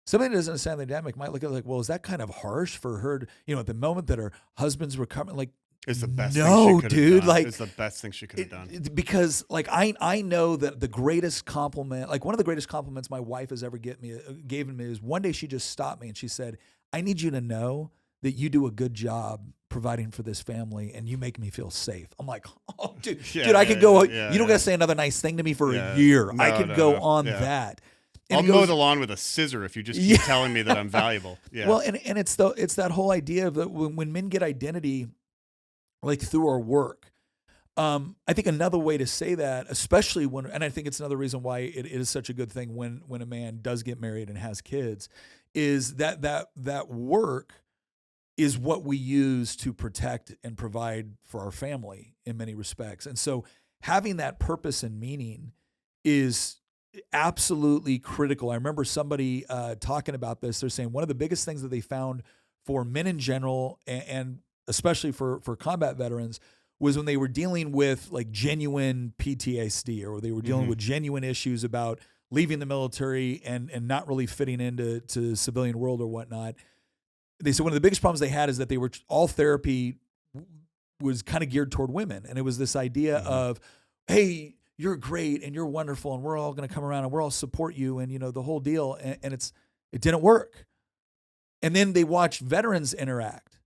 Somebody that doesn't understand the dynamic might look at it like, well, is that kind of harsh for her to, at the moment that her husband's recovering, like, it's the best thing she could dude, have done. like, it's the best thing she could have done. Because like I know that the greatest compliment, like one of the greatest compliments my wife has ever gave me is one day she just stopped me and she said, I need you to know that you do a good job providing for this family and you make me feel safe. I'm like, oh, dude, I could go, you don't got to say another nice thing to me for a year. I could go on that. And I'll mow the lawn with a scissor if you just keep telling me that I'm valuable. Yeah. Well, and it's that whole idea of that when men get identity, like through our work, I think another way to say that, especially and I think it's another reason why it is such a good thing when a man does get married and has kids, is that work is what we use to protect and provide for our family in many respects. And so having that purpose and meaning is absolutely critical. I remember somebody talking about this. They're saying one of the biggest things that they found for men in general and especially for combat veterans was when they were dealing with like genuine PTSD, or they were dealing with genuine issues about leaving the military and not really fitting into civilian world or whatnot. They said one of the biggest problems they had is that all therapy was kind of geared toward women. And it was this idea of, hey, you're great and you're wonderful and we're all going to come around and we'll all support you and, the whole deal. And it didn't work. And then they watched veterans interact.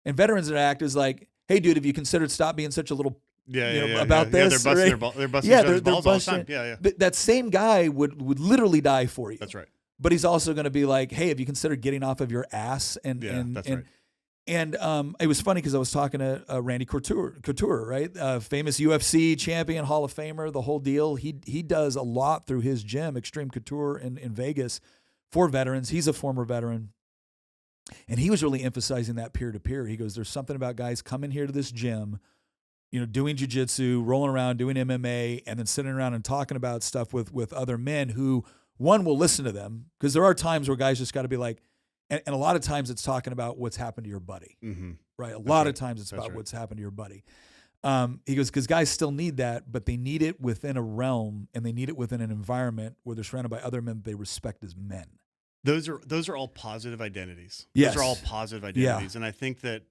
And veterans interact is like, hey, dude, have you considered stop being such a little about this? Yeah, they're busting each other's balls all the time. Yeah. But that same guy would literally die for you. That's right. But he's also going to be like, hey, have you considered getting off of your ass? That's right. And it was funny because I was talking to Randy Couture, right? Famous UFC champion, Hall of Famer, the whole deal. He does a lot through his gym, Extreme Couture in Vegas, for veterans. He's a former veteran. And he was really emphasizing that peer-to-peer. He goes, there's something about guys coming here to this gym, doing jiu-jitsu, rolling around, doing MMA, and then sitting around and talking about stuff with other men who, one, will listen to them. Because there are times where guys just got to be like, and a lot of times it's talking about what's happened to your buddy, right? A lot of times it's about what's happened to your buddy. He goes, because guys still need that, but they need it within a realm, and they need it within an environment where they're surrounded by other men they respect as men. Those are all positive identities. Yes. Those are all positive identities. And I think that,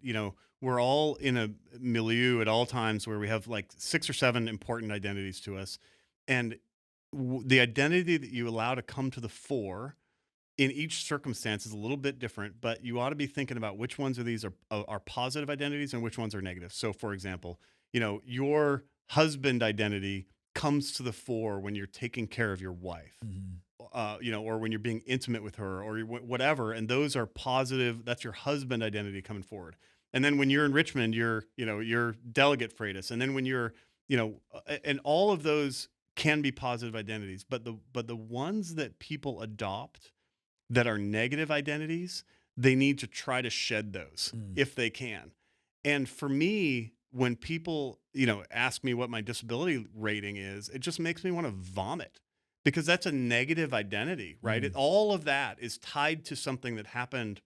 we're all in a milieu at all times where we have like 6 or 7 important identities to us. And the identity that you allow to come to the fore in each circumstance is a little bit different, but you ought to be thinking about which ones of these are positive identities and which ones are negative. So for example, your husband identity comes to the fore when you're taking care of your wife. Or when you're being intimate with her or whatever. And those are positive. That's your husband identity coming forward. And then when you're in Richmond, you're delegate Freitas. And then when you're, and all of those can be positive identities, but the ones that people adopt that are negative identities, they need to try to shed those if they can. And for me, when people, ask me what my disability rating is, it just makes me want to vomit. Because that's a negative identity, right? All of that is tied to something that happened,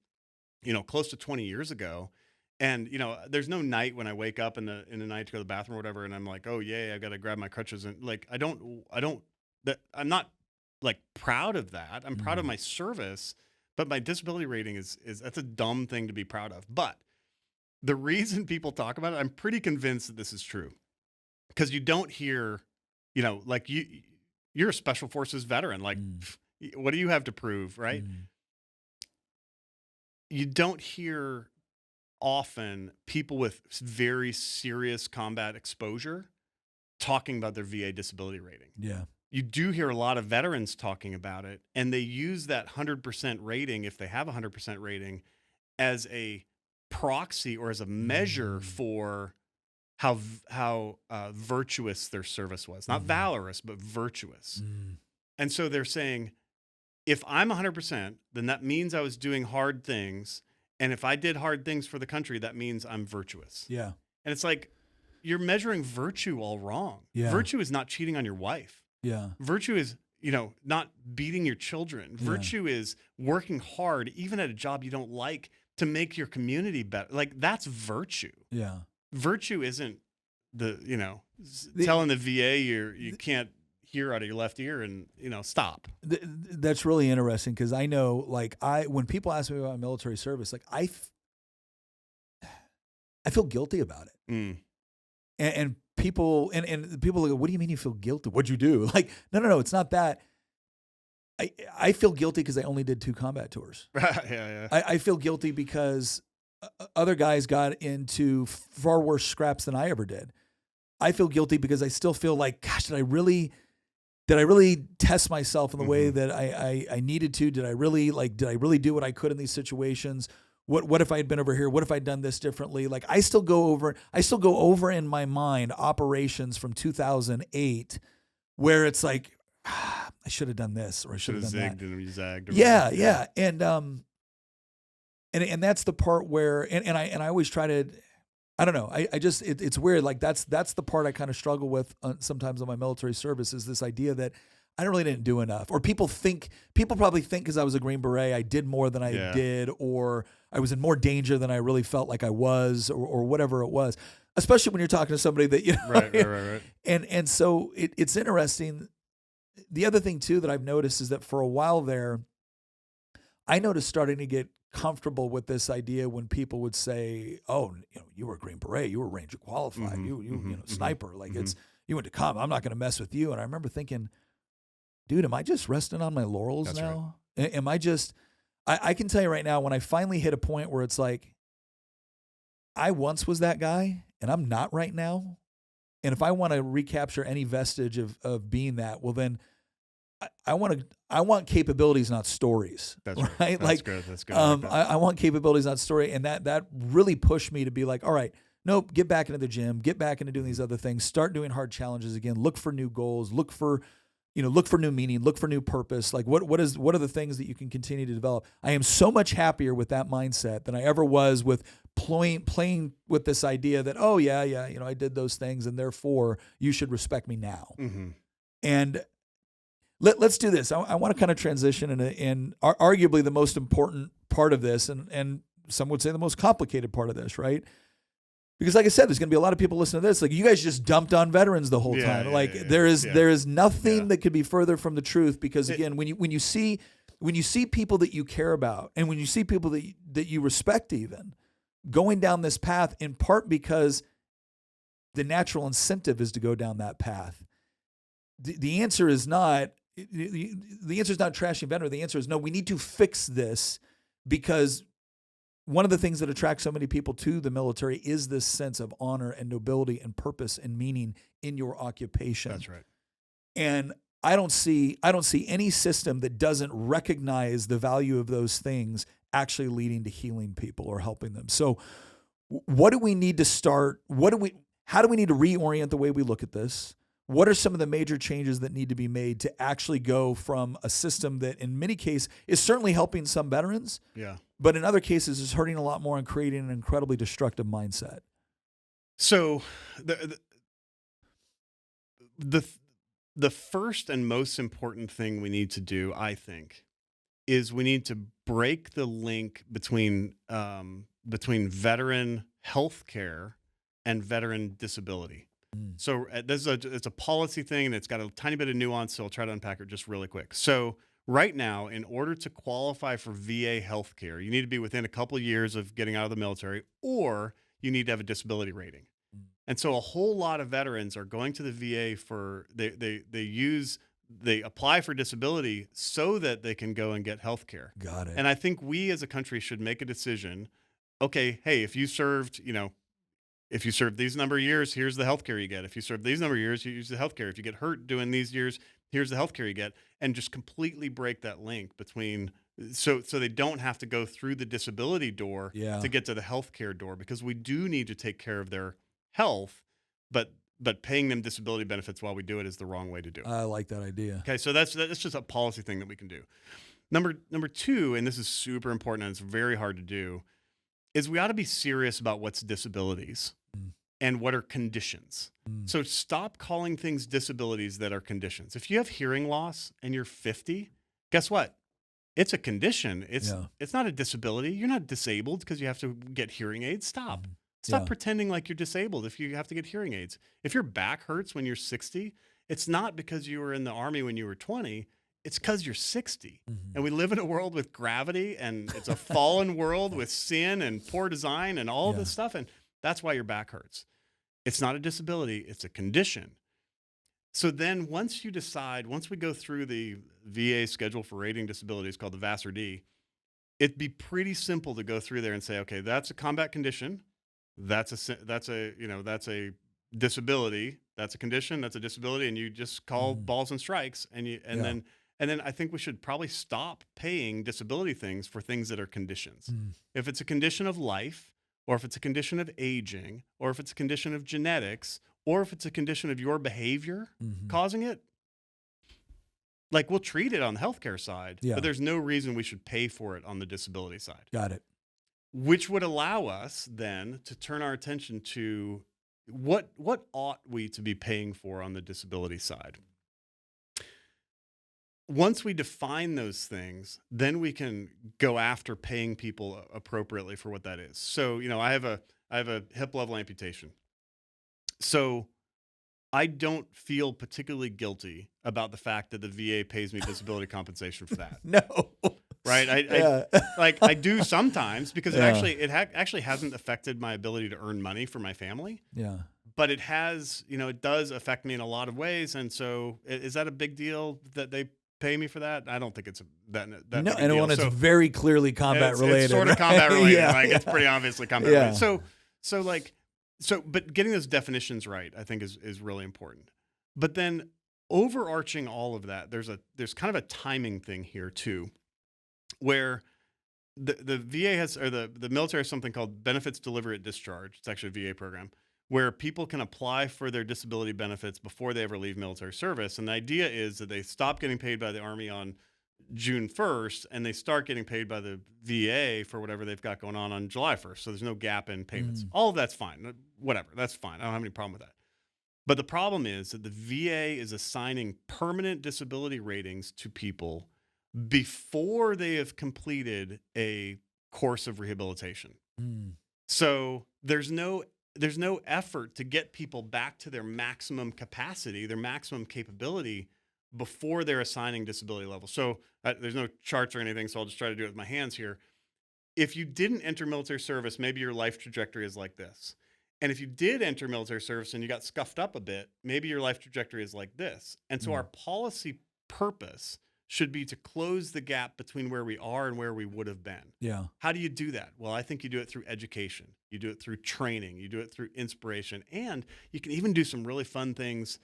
close to 20 years ago. And, there's no night when I wake up in the night to go to the bathroom or whatever, and I'm like, oh, yay, I got to grab my crutches. And like, I'm not like proud of that. I'm proud of my service, but my disability rating is that's a dumb thing to be proud of. But the reason people talk about it, I'm pretty convinced that this is true. Because you don't hear, like you're a special forces veteran. Like, what do you have to prove, right? You don't hear often people with very serious combat exposure talking about their VA disability rating. Yeah. You do hear a lot of veterans talking about it, and they use that 100% rating, if they have a 100% rating, as a proxy or as a measure for how virtuous their service was. Not valorous, but virtuous. And so they're saying, if I'm 100%, then that means I was doing hard things. And if I did hard things for the country, that means I'm virtuous. Yeah. And it's like, you're measuring virtue all wrong. Yeah. Virtue is not cheating on your wife. Yeah. Virtue is, not beating your children. Yeah. Virtue is working hard, even at a job you don't like, to make your community better. Like, that's virtue. Yeah. Virtue isn't telling the VA you can't hear out of your left ear and, stop. That's really interesting because I know, like, when people ask me about military service, like, I feel guilty about it. And people look, what do you mean you feel guilty? What'd you do? Like, no, it's not that. I feel guilty because I only did 2 combat tours. Yeah. I feel guilty because other guys got into far worse scraps than I ever did. I feel guilty because I still feel like, gosh, did I really test myself in the way that I needed to? Did I really do what I could in these situations? What if I had been over here? What if I'd done this differently? Like, I still go over in my mind operations from 2008 where it's like, I should have done this, or I should have done that. And zagged. Yeah. And that's the part where, and I always try to, I don't know. I just, it's weird. Like, that's the part I kind of struggle with sometimes on my military service, is this idea that I really didn't do enough. Or people probably think because I was a Green Beret, I did more than I did, or I was in more danger than I really felt like I was, or whatever it was. Especially when you're talking to somebody that, Right. And so it's interesting. The other thing too that I've noticed is that for a while there, I noticed starting to get comfortable with this idea when people would say, "Oh, you were a Green Beret, you were Ranger qualified, you sniper, like it's you went to combat. I'm not going to mess with you." And I remember thinking, dude, am I just resting on my laurels That's now? Right. Am I just? I can tell you right now, when I finally hit a point where it's like, I once was that guy, and I'm not right now. And if I want to recapture any vestige of being that, well then, I want capabilities, not stories. That's right. That's like, good. That's good. I like that. I want capabilities, not story. And that really pushed me to be like, all right, nope, get back into the gym, get back into doing these other things, start doing hard challenges again, look for new goals, look for new meaning, look for new purpose. Like what are the things that you can continue to develop? I am so much happier with that mindset than I ever was with playing with this idea that, oh yeah, I did those things and therefore you should respect me now. Mm-hmm. And let's do this. I want to kind of transition in arguably the most important part of this, and some would say the most complicated part of this, right? Because like I said, there's going to be a lot of people listening to this. Like, you guys just dumped on veterans the whole time. There is nothing that could be further from the truth. Because again, when you see people that you care about, and when you see people that you respect, even going down this path, in part because the natural incentive is to go down that path. The answer is not trashing veteran. The answer is no. We need to fix this, because one of the things that attracts so many people to the military is this sense of honor and nobility and purpose and meaning in your occupation. That's right. And I don't see any system that doesn't recognize the value of those things actually leading to healing people or helping them. So what do we need to start? How do we need to reorient the way we look at this? What are some of the major changes that need to be made to actually go from a system that in many cases is certainly helping some veterans, but in other cases is hurting a lot more and creating an incredibly destructive mindset? So the first and most important thing we need to do, I think, is we need to break the link between veteran health care and veteran disability. So it's a policy thing, and it's got a tiny bit of nuance, so I'll try to unpack it just really quick. So right now, in order to qualify for VA healthcare, you need to be within a couple of years of getting out of the military, or you need to have a disability rating. And so a whole lot of veterans are going to the VA for they apply for disability so that they can go and get healthcare. Got it. And I think we as a country should make a decision. Okay, hey, if you served these number of years, here's the healthcare you get. If you serve these number of years, you use the healthcare. If you get hurt doing these years, here's the healthcare you get, and just completely break that link between, so they don't have to go through the disability door to get to the healthcare door, because we do need to take care of their health, but paying them disability benefits while we do it is the wrong way to do it. I like that idea. Okay, so that's just a policy thing that we can do. Number two, and this is super important and it's very hard to do, is we ought to be serious about what's disabilities and what are conditions. So stop calling things disabilities that are conditions. If you have hearing loss and you're 50, guess what? It's a condition. It's not a disability. You're not disabled because you have to get hearing aids. Stop pretending like you're disabled if you have to get hearing aids. If your back hurts when you're 60, it's not because you were in the Army when you were 20. It's because you're 60. And we live in a world with gravity, and it's a fallen world with sin and poor design and all this stuff. And that's why your back hurts. It's not a disability. It's a condition. So then once we go through the VA schedule for rating disabilities called the VASR-D, it'd be pretty simple to go through there and say, okay, that's a combat condition. That's a disability. That's a condition. That's a disability. And you just call balls and strikes. And then I think we should probably stop paying disability things for things that are conditions. If it's a condition of life, or if it's a condition of aging, or if it's a condition of genetics, or if it's a condition of your behavior causing it, like, we'll treat it on the healthcare side, but there's no reason we should pay for it on the disability side. Got it. Which would allow us then to turn our attention to what ought we to be paying for on the disability side. Once we define those things, then we can go after paying people appropriately for what that is. So, I have a hip level amputation. So I don't feel particularly guilty about the fact that the VA pays me disability compensation for that. No. Right. I do sometimes, because it actually hasn't affected my ability to earn money for my family. Yeah. But it has, it does affect me in a lot of ways. And so is that a big deal that they pay me for that? I don't think it's that no, big a and deal. when it's very clearly combat related. It's sort of combat related. Yeah. Like, it's pretty obviously combat related. But getting those definitions right, I think is really important. But then overarching all of that, there's kind of a timing thing here too, where the VA has, or the military has something called benefits delivery at discharge. It's actually a VA program where people can apply for their disability benefits before they ever leave military service. And the idea is that they stop getting paid by the Army on June 1st and they start getting paid by the VA for whatever they've got going on July 1st. So there's no gap in payments. All of that's fine. Whatever. That's fine. I don't have any problem with that. But the problem is that the VA is assigning permanent disability ratings to people before they have completed a course of rehabilitation. So there's no effort to get people back to their maximum capacity, their maximum capability before they're assigning disability levels. So there's no charts or anything, so I'll just try to do it with my hands here. If you didn't enter military service, maybe your life trajectory is like this. And if you did enter military service and you got scuffed up a bit, maybe your life trajectory is like this. And so our policy purpose should be to close the gap between where we are and where we would have been. Yeah. How do you do that? Well, I think you do it through education. You do it through training. You do it through inspiration. And you can even do some really fun things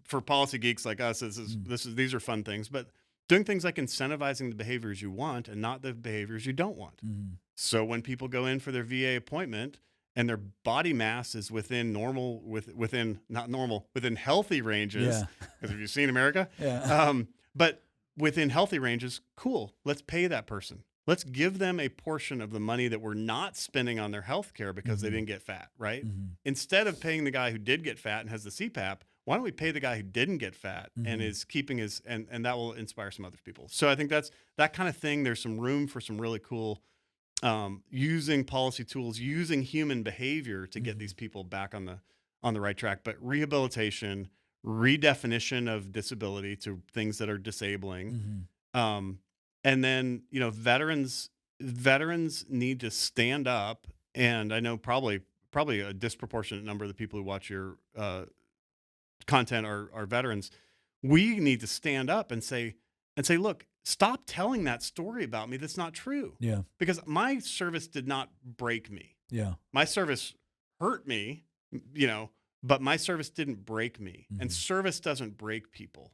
for policy geeks like us. These are fun things, but doing things like incentivizing the behaviors you want and not the behaviors you don't want. So when people go in for their VA appointment and their body mass is within healthy ranges, because have you seen America? But within healthy ranges, cool. Let's pay that person. Let's give them a portion of the money that we're not spending on their health care because they didn't get fat, right? Instead of paying the guy who did get fat and has the CPAP, why don't we pay the guy who didn't get fat and is keeping his, and that will inspire some other people. So I think that's that kind of thing. There's some room for some really cool using policy tools, using human behavior to get these people back on the right track. But rehabilitation, redefinition of disability to things that are disabling, and then veterans need to stand up. And I know probably a disproportionate number of the people who watch your content are veterans. We need to stand up and say, look, stop telling that story about me. That's not true. Yeah. Because my service did not break me. Yeah. My service hurt me, but my service didn't break me. And service doesn't break people.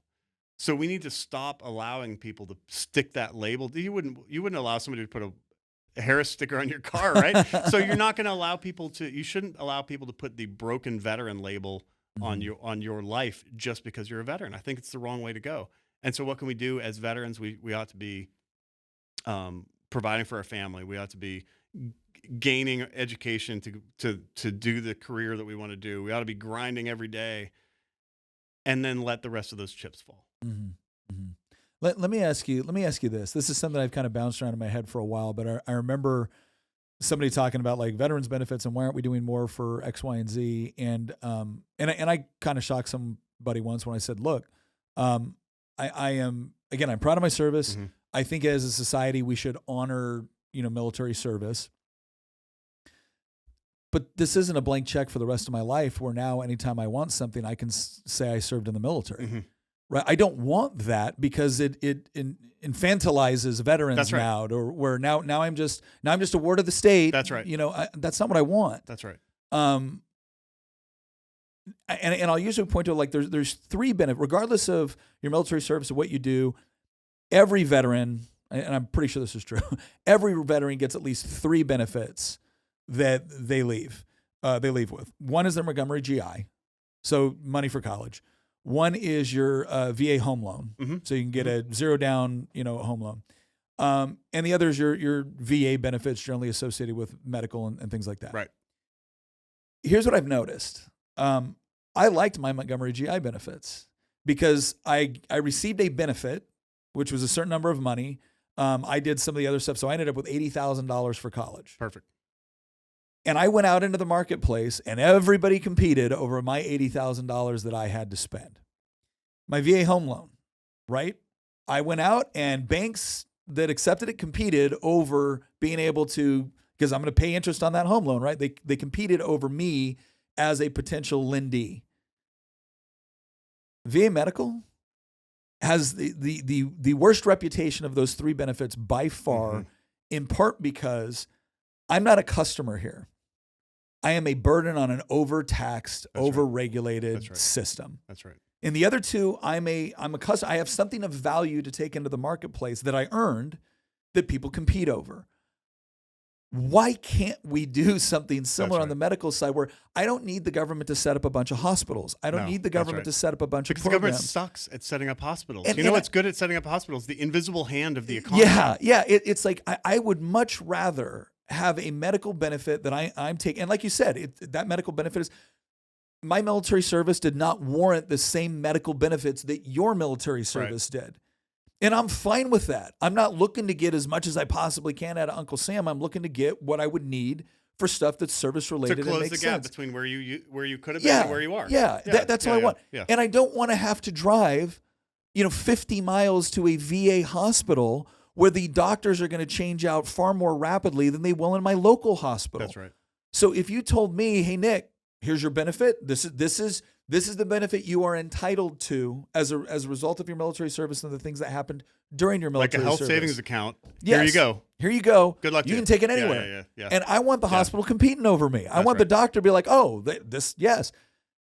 So we need to stop allowing people to stick that label. You wouldn't allow somebody to put a Harris sticker on your car, right? So you're not going to allow people to. You shouldn't allow people to put the broken veteran label on your life just because you're a veteran. I think it's the wrong way to go. And so what can we do as veterans? We ought to be providing for our family. We ought to be gaining education to do the career that we want to do. We ought to be grinding every day, and then let the rest of those chips fall. Let me ask you this. This is something I've kind of bounced around in my head for a while, but I remember somebody talking about like veterans benefits and why aren't we doing more for X, Y, and Z? And I kind of shocked somebody once when I said, look, I'm proud of my service. I think as a society, we should honor, military service. But this isn't a blank check for the rest of my life where now anytime I want something, I can say I served in the military. Right? I don't want that because it infantilizes veterans now, or where now I'm just a ward of the state. That's right. That's not what I want. That's right. And I'll usually point to like there's three benefits, regardless of your military service or what you do. Every veteran, and I'm pretty sure this is true, every veteran gets at least three benefits that they leave with. One is their Montgomery GI, so money for college. One is your VA home loan, so you can get a zero down, home loan. And the other is your VA benefits generally associated with medical and things like that. Right. Here's what I've noticed. I liked my Montgomery GI benefits because I received a benefit, which was a certain number of money. I did some of the other stuff, so I ended up with $80,000 for college. Perfect. And I went out into the marketplace and everybody competed over my $80,000 that I had to spend. My VA home loan, right? I went out and banks that accepted it competed over being able to, because I'm going to pay interest on that home loan, right? They competed over me as a potential lendee. VA medical has the worst reputation of those three benefits by far, in part because I'm not a customer here. I am a burden on an overtaxed, That's right. overregulated That's right. system. That's right. In the other two, I'm a customer. I have something of value to take into the marketplace that I earned that people compete over. Why can't we do something similar on the medical side where I don't need the government to set up a bunch of hospitals? I don't need the government to set up a bunch of programs. Because the government sucks at setting up hospitals. You know what's good at setting up hospitals? The invisible hand of the economy. Yeah. It's like I would much rather have a medical benefit that I'm taking. And like you said, that medical benefit is, my military service did not warrant the same medical benefits that your military service did. And I'm fine with that. I'm not looking to get as much as I possibly can out of Uncle Sam. I'm looking to get what I would need for stuff that's service related to close and makes the gap sense. between where you could have been and where you are. That's what I want. Yeah. And I don't want to have to drive, 50 miles to a VA hospital where the doctors are going to change out far more rapidly than they will in my local hospital. That's right. So if you told me, hey Nick, here's your benefit. This is the benefit you are entitled to as a result of your military service and the things that happened during your military service. Like a health savings account. Yes. Here you go. Good luck. You can take it anywhere. Yeah. And I want the hospital competing over me. I want the doctor to be like, oh, yes.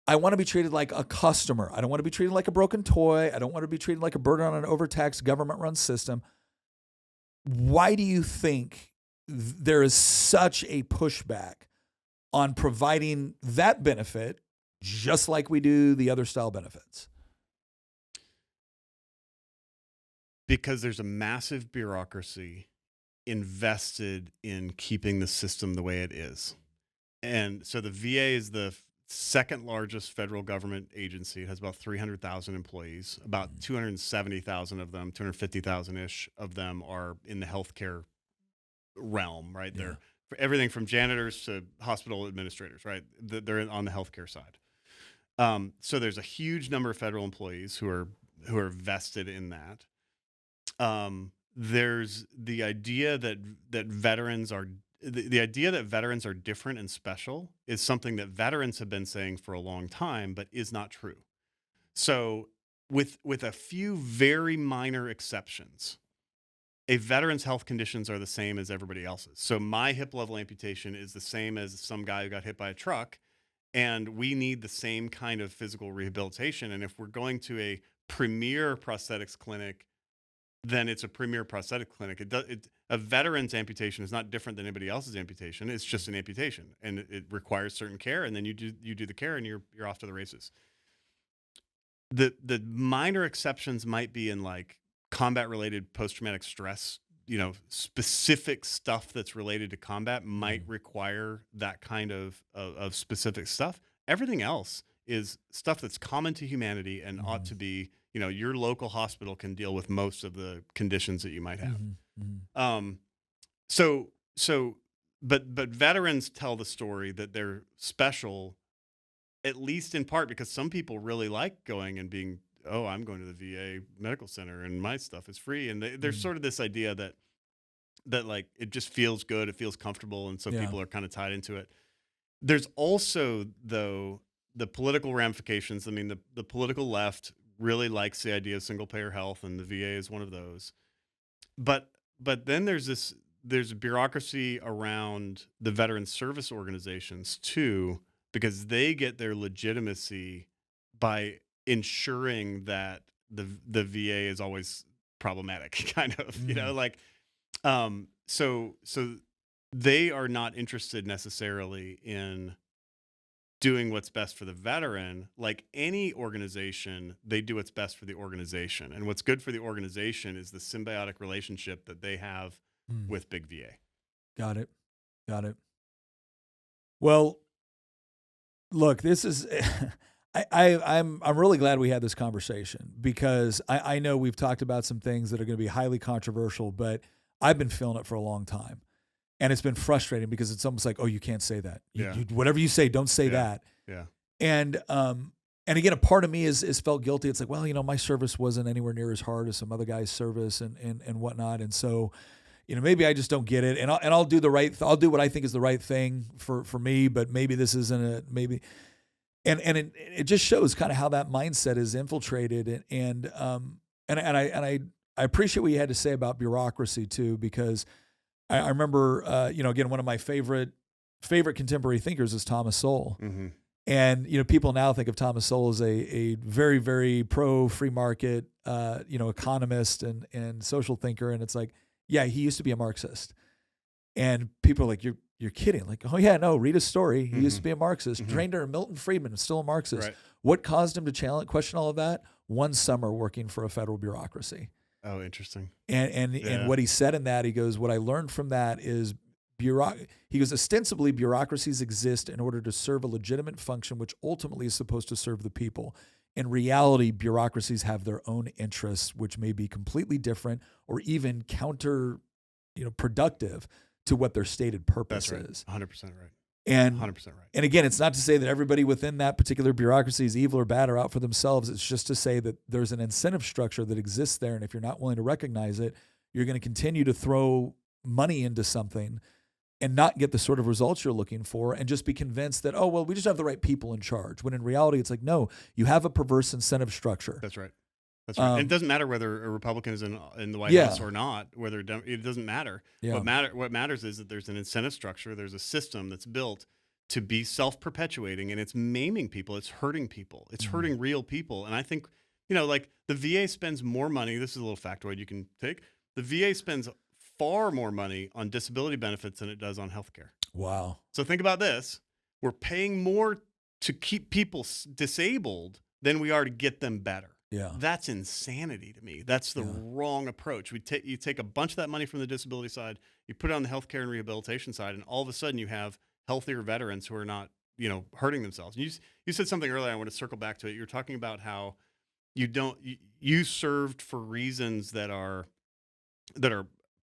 I want to be treated like a customer. I don't want to be treated like a broken toy. I don't want to be treated like a burden on an overtaxed government-run system. Why do you think there is such a pushback on providing that benefit just like we do the other style benefits? Because there's a massive bureaucracy invested in keeping the system the way it is. And so the VA is the second largest federal government agency. It has about 300,000 employees. About 270,000 of them, 250,000-ish of them are in the healthcare realm, right? They're for everything from janitors to hospital administrators, right? They're on the healthcare side. So there's a huge number of federal employees who are vested in that. There's the idea that veterans are the idea that veterans are different and special is something that veterans have been saying for a long time, but is not true. So with a few very minor exceptions, a veteran's health conditions are the same as everybody else's. So my hip level amputation is the same as some guy who got hit by a truck, and we need the same kind of physical rehabilitation. And if we're going to a premier prosthetics clinic, then it's a premier prosthetic clinic. A veteran's amputation is not different than anybody else's amputation. It's just an amputation, and it requires certain care. And then you do the care, and you're off to the races. The minor exceptions might be in like combat related post traumatic stress. Specific stuff that's related to combat might require that kind of specific stuff. Everything else is stuff that's common to humanity and ought to be. Your local hospital can deal with most of the conditions that you might have. But veterans tell the story that they're special, at least in part because some people really like going and being, oh, I'm going to the VA medical center and my stuff is free. And there's sort of this idea that like it just feels good, it feels comfortable, and so people are kind of tied into it. There's also, though, the political ramifications. I mean, the political left really likes the idea of single payer health, and the VA is one of those. But then there's a bureaucracy around the veteran service organizations too, because they get their legitimacy by ensuring that the VA is always problematic, kind of, so they are not interested necessarily in doing what's best for the veteran. Like any organization, they do what's best for the organization. And what's good for the organization is the symbiotic relationship that they have with Big VA. Got it. Well, look, this is I'm really glad we had this conversation, because I know we've talked about some things that are going to be highly controversial, but I've been feeling it for a long time. And it's been frustrating because it's almost like, oh, you can't say that. Whatever you say, don't say that. Yeah. And again, a part of me is felt guilty. It's like, well, my service wasn't anywhere near as hard as some other guy's service and whatnot. And so, maybe I just don't get it. And I'll do I'll do what I think is the right thing for me, but maybe this isn't maybe. And it just shows kind of how that mindset is infiltrated. And I appreciate what you had to say about bureaucracy too, because I remember, again, one of my favorite favorite contemporary thinkers is Thomas Sowell. Mm-hmm. And, people now think of Thomas Sowell as a very, very pro free market, economist and social thinker. And it's like, yeah, he used to be a Marxist. And people are like, you're kidding. Like, oh yeah, no, read his story. He used to be a Marxist, trained under Milton Friedman, still a Marxist. Right. What caused him to question all of that? One summer working for a federal bureaucracy. Oh, interesting. And what he said in that, he goes, what I learned from that is he goes, ostensibly bureaucracies exist in order to serve a legitimate function, which ultimately is supposed to serve the people. In reality, bureaucracies have their own interests, which may be completely different or even counter, productive to what their stated purpose is. 100% right. And 100% right. And again, it's not to say that everybody within that particular bureaucracy is evil or bad or out for themselves. It's just to say that there's an incentive structure that exists there. And if you're not willing to recognize it, you're going to continue to throw money into something and not get the sort of results you're looking for and just be convinced that, oh, well, we just have the right people in charge. When in reality, it's like, no, you have a perverse incentive structure. That's right. That's right. And it doesn't matter whether a Republican is in the White House or not, it doesn't matter. Yeah. What matters is that there's an incentive structure. There's a system that's built to be self-perpetuating, and it's maiming people. It's hurting people. It's hurting real people. And I think, like the VA spends more money. This is a little factoid you can take. The VA spends far more money on disability benefits than it does on healthcare. Wow. So think about this. We're paying more to keep people disabled than we are to get them better. Yeah. That's insanity to me. That's the wrong approach. You take a bunch of that money from the disability side, you put it on the healthcare and rehabilitation side, and all of a sudden you have healthier veterans who are not, hurting themselves. And you said something earlier. I want to circle back to it. You're talking about how you served for reasons that are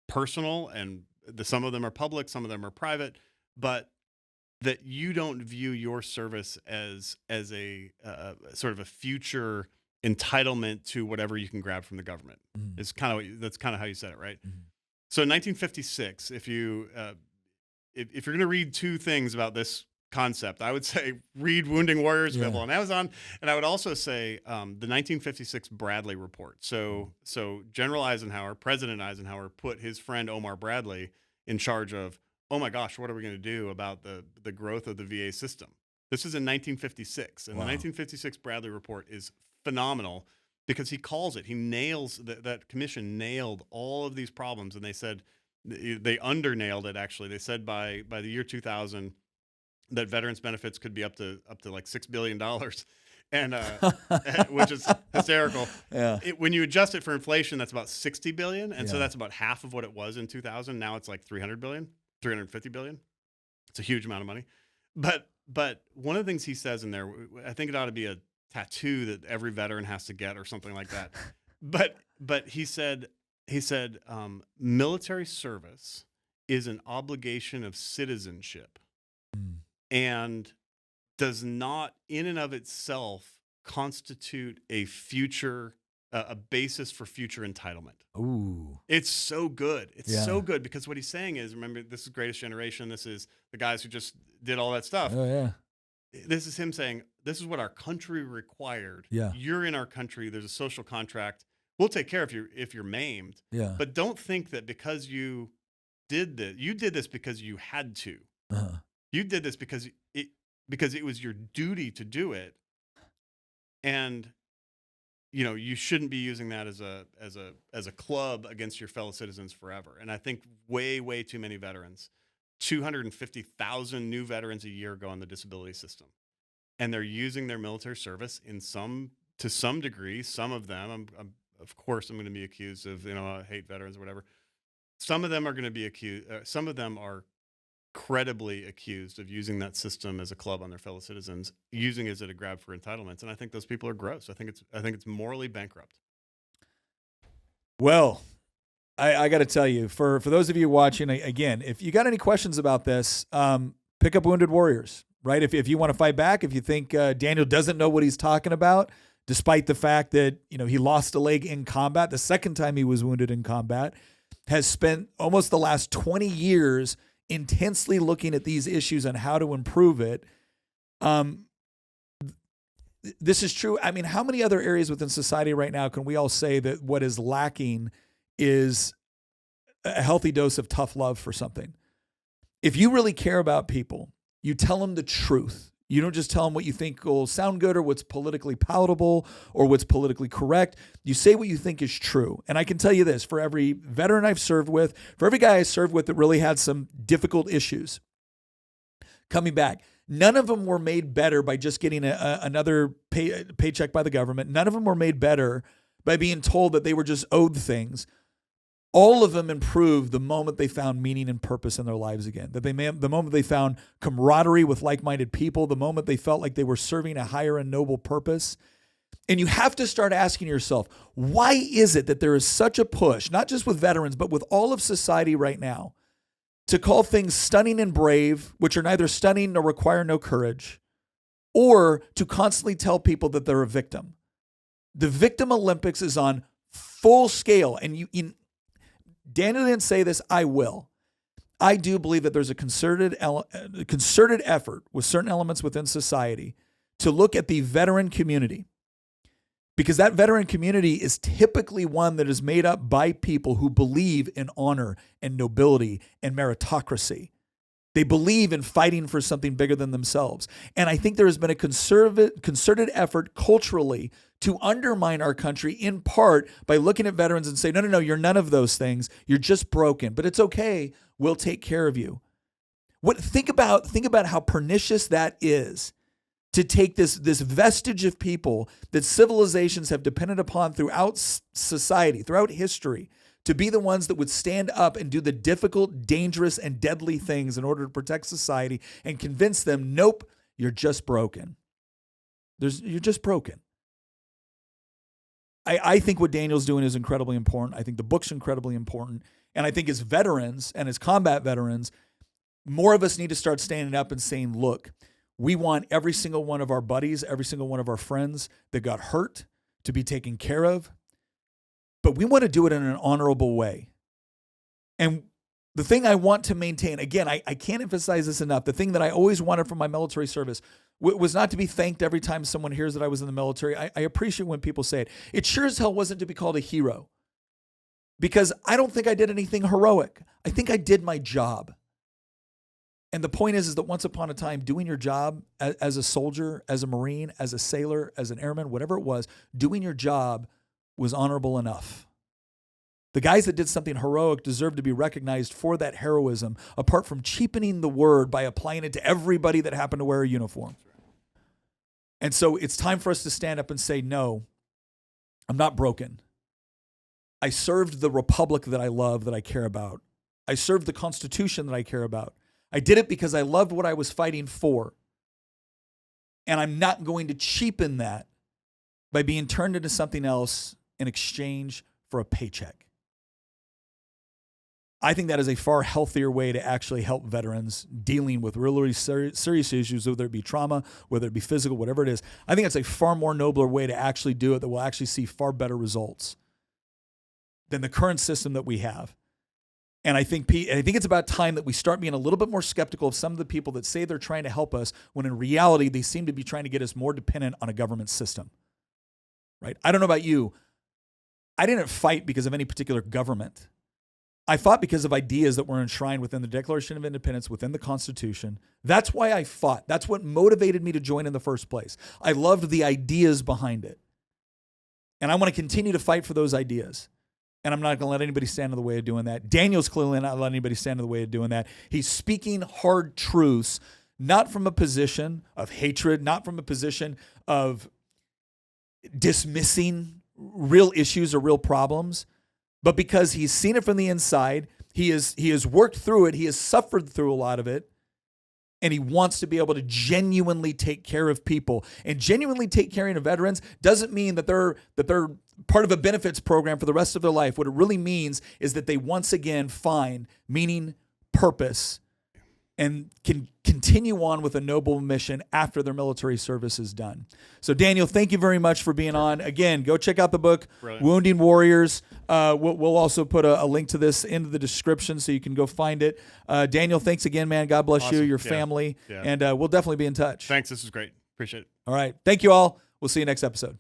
personal, and some of them are public, some of them are private, but that you don't view your service as a sort of a future entitlement to whatever you can grab from the government. That's kind of how you said it, right? So in 1956, if you're going to read two things about this concept, I would say read Wounding Warriors, available on Amazon, and I would also say the 1956 Bradley Report. So President Eisenhower put his friend Omar Bradley in charge of, oh my gosh, what are we going to do about the growth of the VA system? This is in 1956, and the 1956 Bradley Report is phenomenal because he calls it. He nails that commission nailed all of these problems, and they said they under-nailed it. Actually, they said by the year 2000 that veterans benefits could be up to like $6 billion, and which is hysterical. Yeah. When you adjust it for inflation, that's about $60 billion, and so that's about half of what it was in 2000. Now it's like $300 billion, $350 billion. It's a huge amount of money. But one of the things he says in there, I think it ought to be a tattoo that every veteran has to get or something like that. But he said military service is an obligation of citizenship and does not in and of itself constitute a future a basis for future entitlement. Ooh. It's so good. It's so good because what he's saying is, remember, this is Greatest Generation. This is the guys who just did all that stuff. Oh yeah. This is him saying, this is what our country required. Yeah. You're in our country. There's a social contract. We'll take care of you if you're maimed. Yeah. But don't think that because you did this because you had to. Uh-huh. You did this because it was your duty to do it. And you shouldn't be using that as a club against your fellow citizens forever. And I think way too many veterans, 250,000 new veterans a year go on the disability system, and they're using their military service to some degree. Some of them, of course, I'm going to be accused of I hate veterans or whatever. Some of them are going to be accused. Some of them are credibly accused of using that system as a club on their fellow citizens, using it as a grab for entitlements. And I think those people are gross. I think it's morally bankrupt. Well, I got to tell you, for those of you watching, again, if you got any questions about this, pick up Wounded Warriors, right? If you want to fight back, if you think Daniel doesn't know what he's talking about, despite the fact that he lost a leg in combat, the second time he was wounded in combat, has spent almost the last 20 years intensely looking at these issues and how to improve it. This is true. I mean, how many other areas within society right now can we all say that what is lacking is a healthy dose of tough love for something? If you really care about people, you tell them the truth. You don't just tell them what you think will sound good or what's politically palatable or what's politically correct. You say what you think is true. And I can tell you this, for every veteran I've served with, for every guy I served with that really had some difficult issues coming back, none of them were made better by just getting another paycheck by the government. None of them were made better by being told that they were just owed things. All of them improved the moment they found meaning and purpose in their lives again. The moment they found camaraderie with like-minded people, the moment they felt like they were serving a higher and noble purpose. And you have to start asking yourself, why is it that there is such a push, not just with veterans, but with all of society right now, to call things stunning and brave, which are neither stunning nor require no courage, or to constantly tell people that they're a victim? The Victim Olympics is on full scale, and Daniel didn't say this, I will. I do believe that there's a concerted effort with certain elements within society to look at the veteran community, because that veteran community is typically one that is made up by people who believe in honor and nobility and meritocracy. They believe in fighting for something bigger than themselves. And I think there has been a concerted effort culturally to undermine our country, in part by looking at veterans and say, no, you're none of those things. You're just broken, but it's okay. We'll take care of you. Think about how pernicious that is, to take this vestige of people that civilizations have depended upon throughout society, throughout history, to be the ones that would stand up and do the difficult, dangerous, and deadly things in order to protect society, and convince them, nope, you're just broken. You're just broken. I think what Daniel's doing is incredibly important. I think the book's incredibly important. And I think as veterans and as combat veterans, more of us need to start standing up and saying, look, we want every single one of our buddies, every single one of our friends that got hurt to be taken care of. But we want to do it in an honorable way. And the thing I want to maintain, again, I can't emphasize this enough, the thing that I always wanted from my military service was not to be thanked every time someone hears that I was in the military. I appreciate when people say it. It sure as hell wasn't to be called a hero, because I don't think I did anything heroic. I think I did my job. And the point is that once upon a time, doing your job as a soldier, as a Marine, as a sailor, as an airman, whatever it was, doing your job was honorable enough. The guys that did something heroic deserve to be recognized for that heroism, apart from cheapening the word by applying it to everybody that happened to wear a uniform. And so it's time for us to stand up and say, no, I'm not broken. I served the republic that I love, that I care about. I served the Constitution that I care about. I did it because I loved what I was fighting for. And I'm not going to cheapen that by being turned into something else in exchange for a paycheck. I think that is a far healthier way to actually help veterans dealing with really serious issues, whether it be trauma, whether it be physical, whatever it is. I think it's a far more nobler way to actually do it that will actually see far better results than the current system that we have. And I think it's about time that we start being a little bit more skeptical of some of the people that say they're trying to help us, when in reality, they seem to be trying to get us more dependent on a government system, right? I don't know about you. I didn't fight because of any particular government. I fought because of ideas that were enshrined within the Declaration of Independence, within the Constitution. That's why I fought. That's what motivated me to join in the first place. I loved the ideas behind it. And I want to continue to fight for those ideas. And I'm not going to let anybody stand in the way of doing that. Daniel's clearly not letting anybody stand in the way of doing that. He's speaking hard truths, not from a position of hatred, not from a position of dismissing real issues or real problems, but because he's seen it from the inside. He has worked through it. He has suffered through a lot of it. And he wants to be able to genuinely take care of people. And genuinely take care of veterans doesn't mean that they're part of a benefits program for the rest of their life. What it really means is that they once again find meaning, purpose, and can continue on with a noble mission after their military service is done. So Daniel, thank you very much for being on. Again, go check out the book, Brilliant. Wounding Warriors. We'll also put a link to this into the description so you can go find it. Daniel, thanks again, man. God bless you, your family, and we'll definitely be in touch. Thanks. This was great. Appreciate it. All right. Thank you all. We'll see you next episode.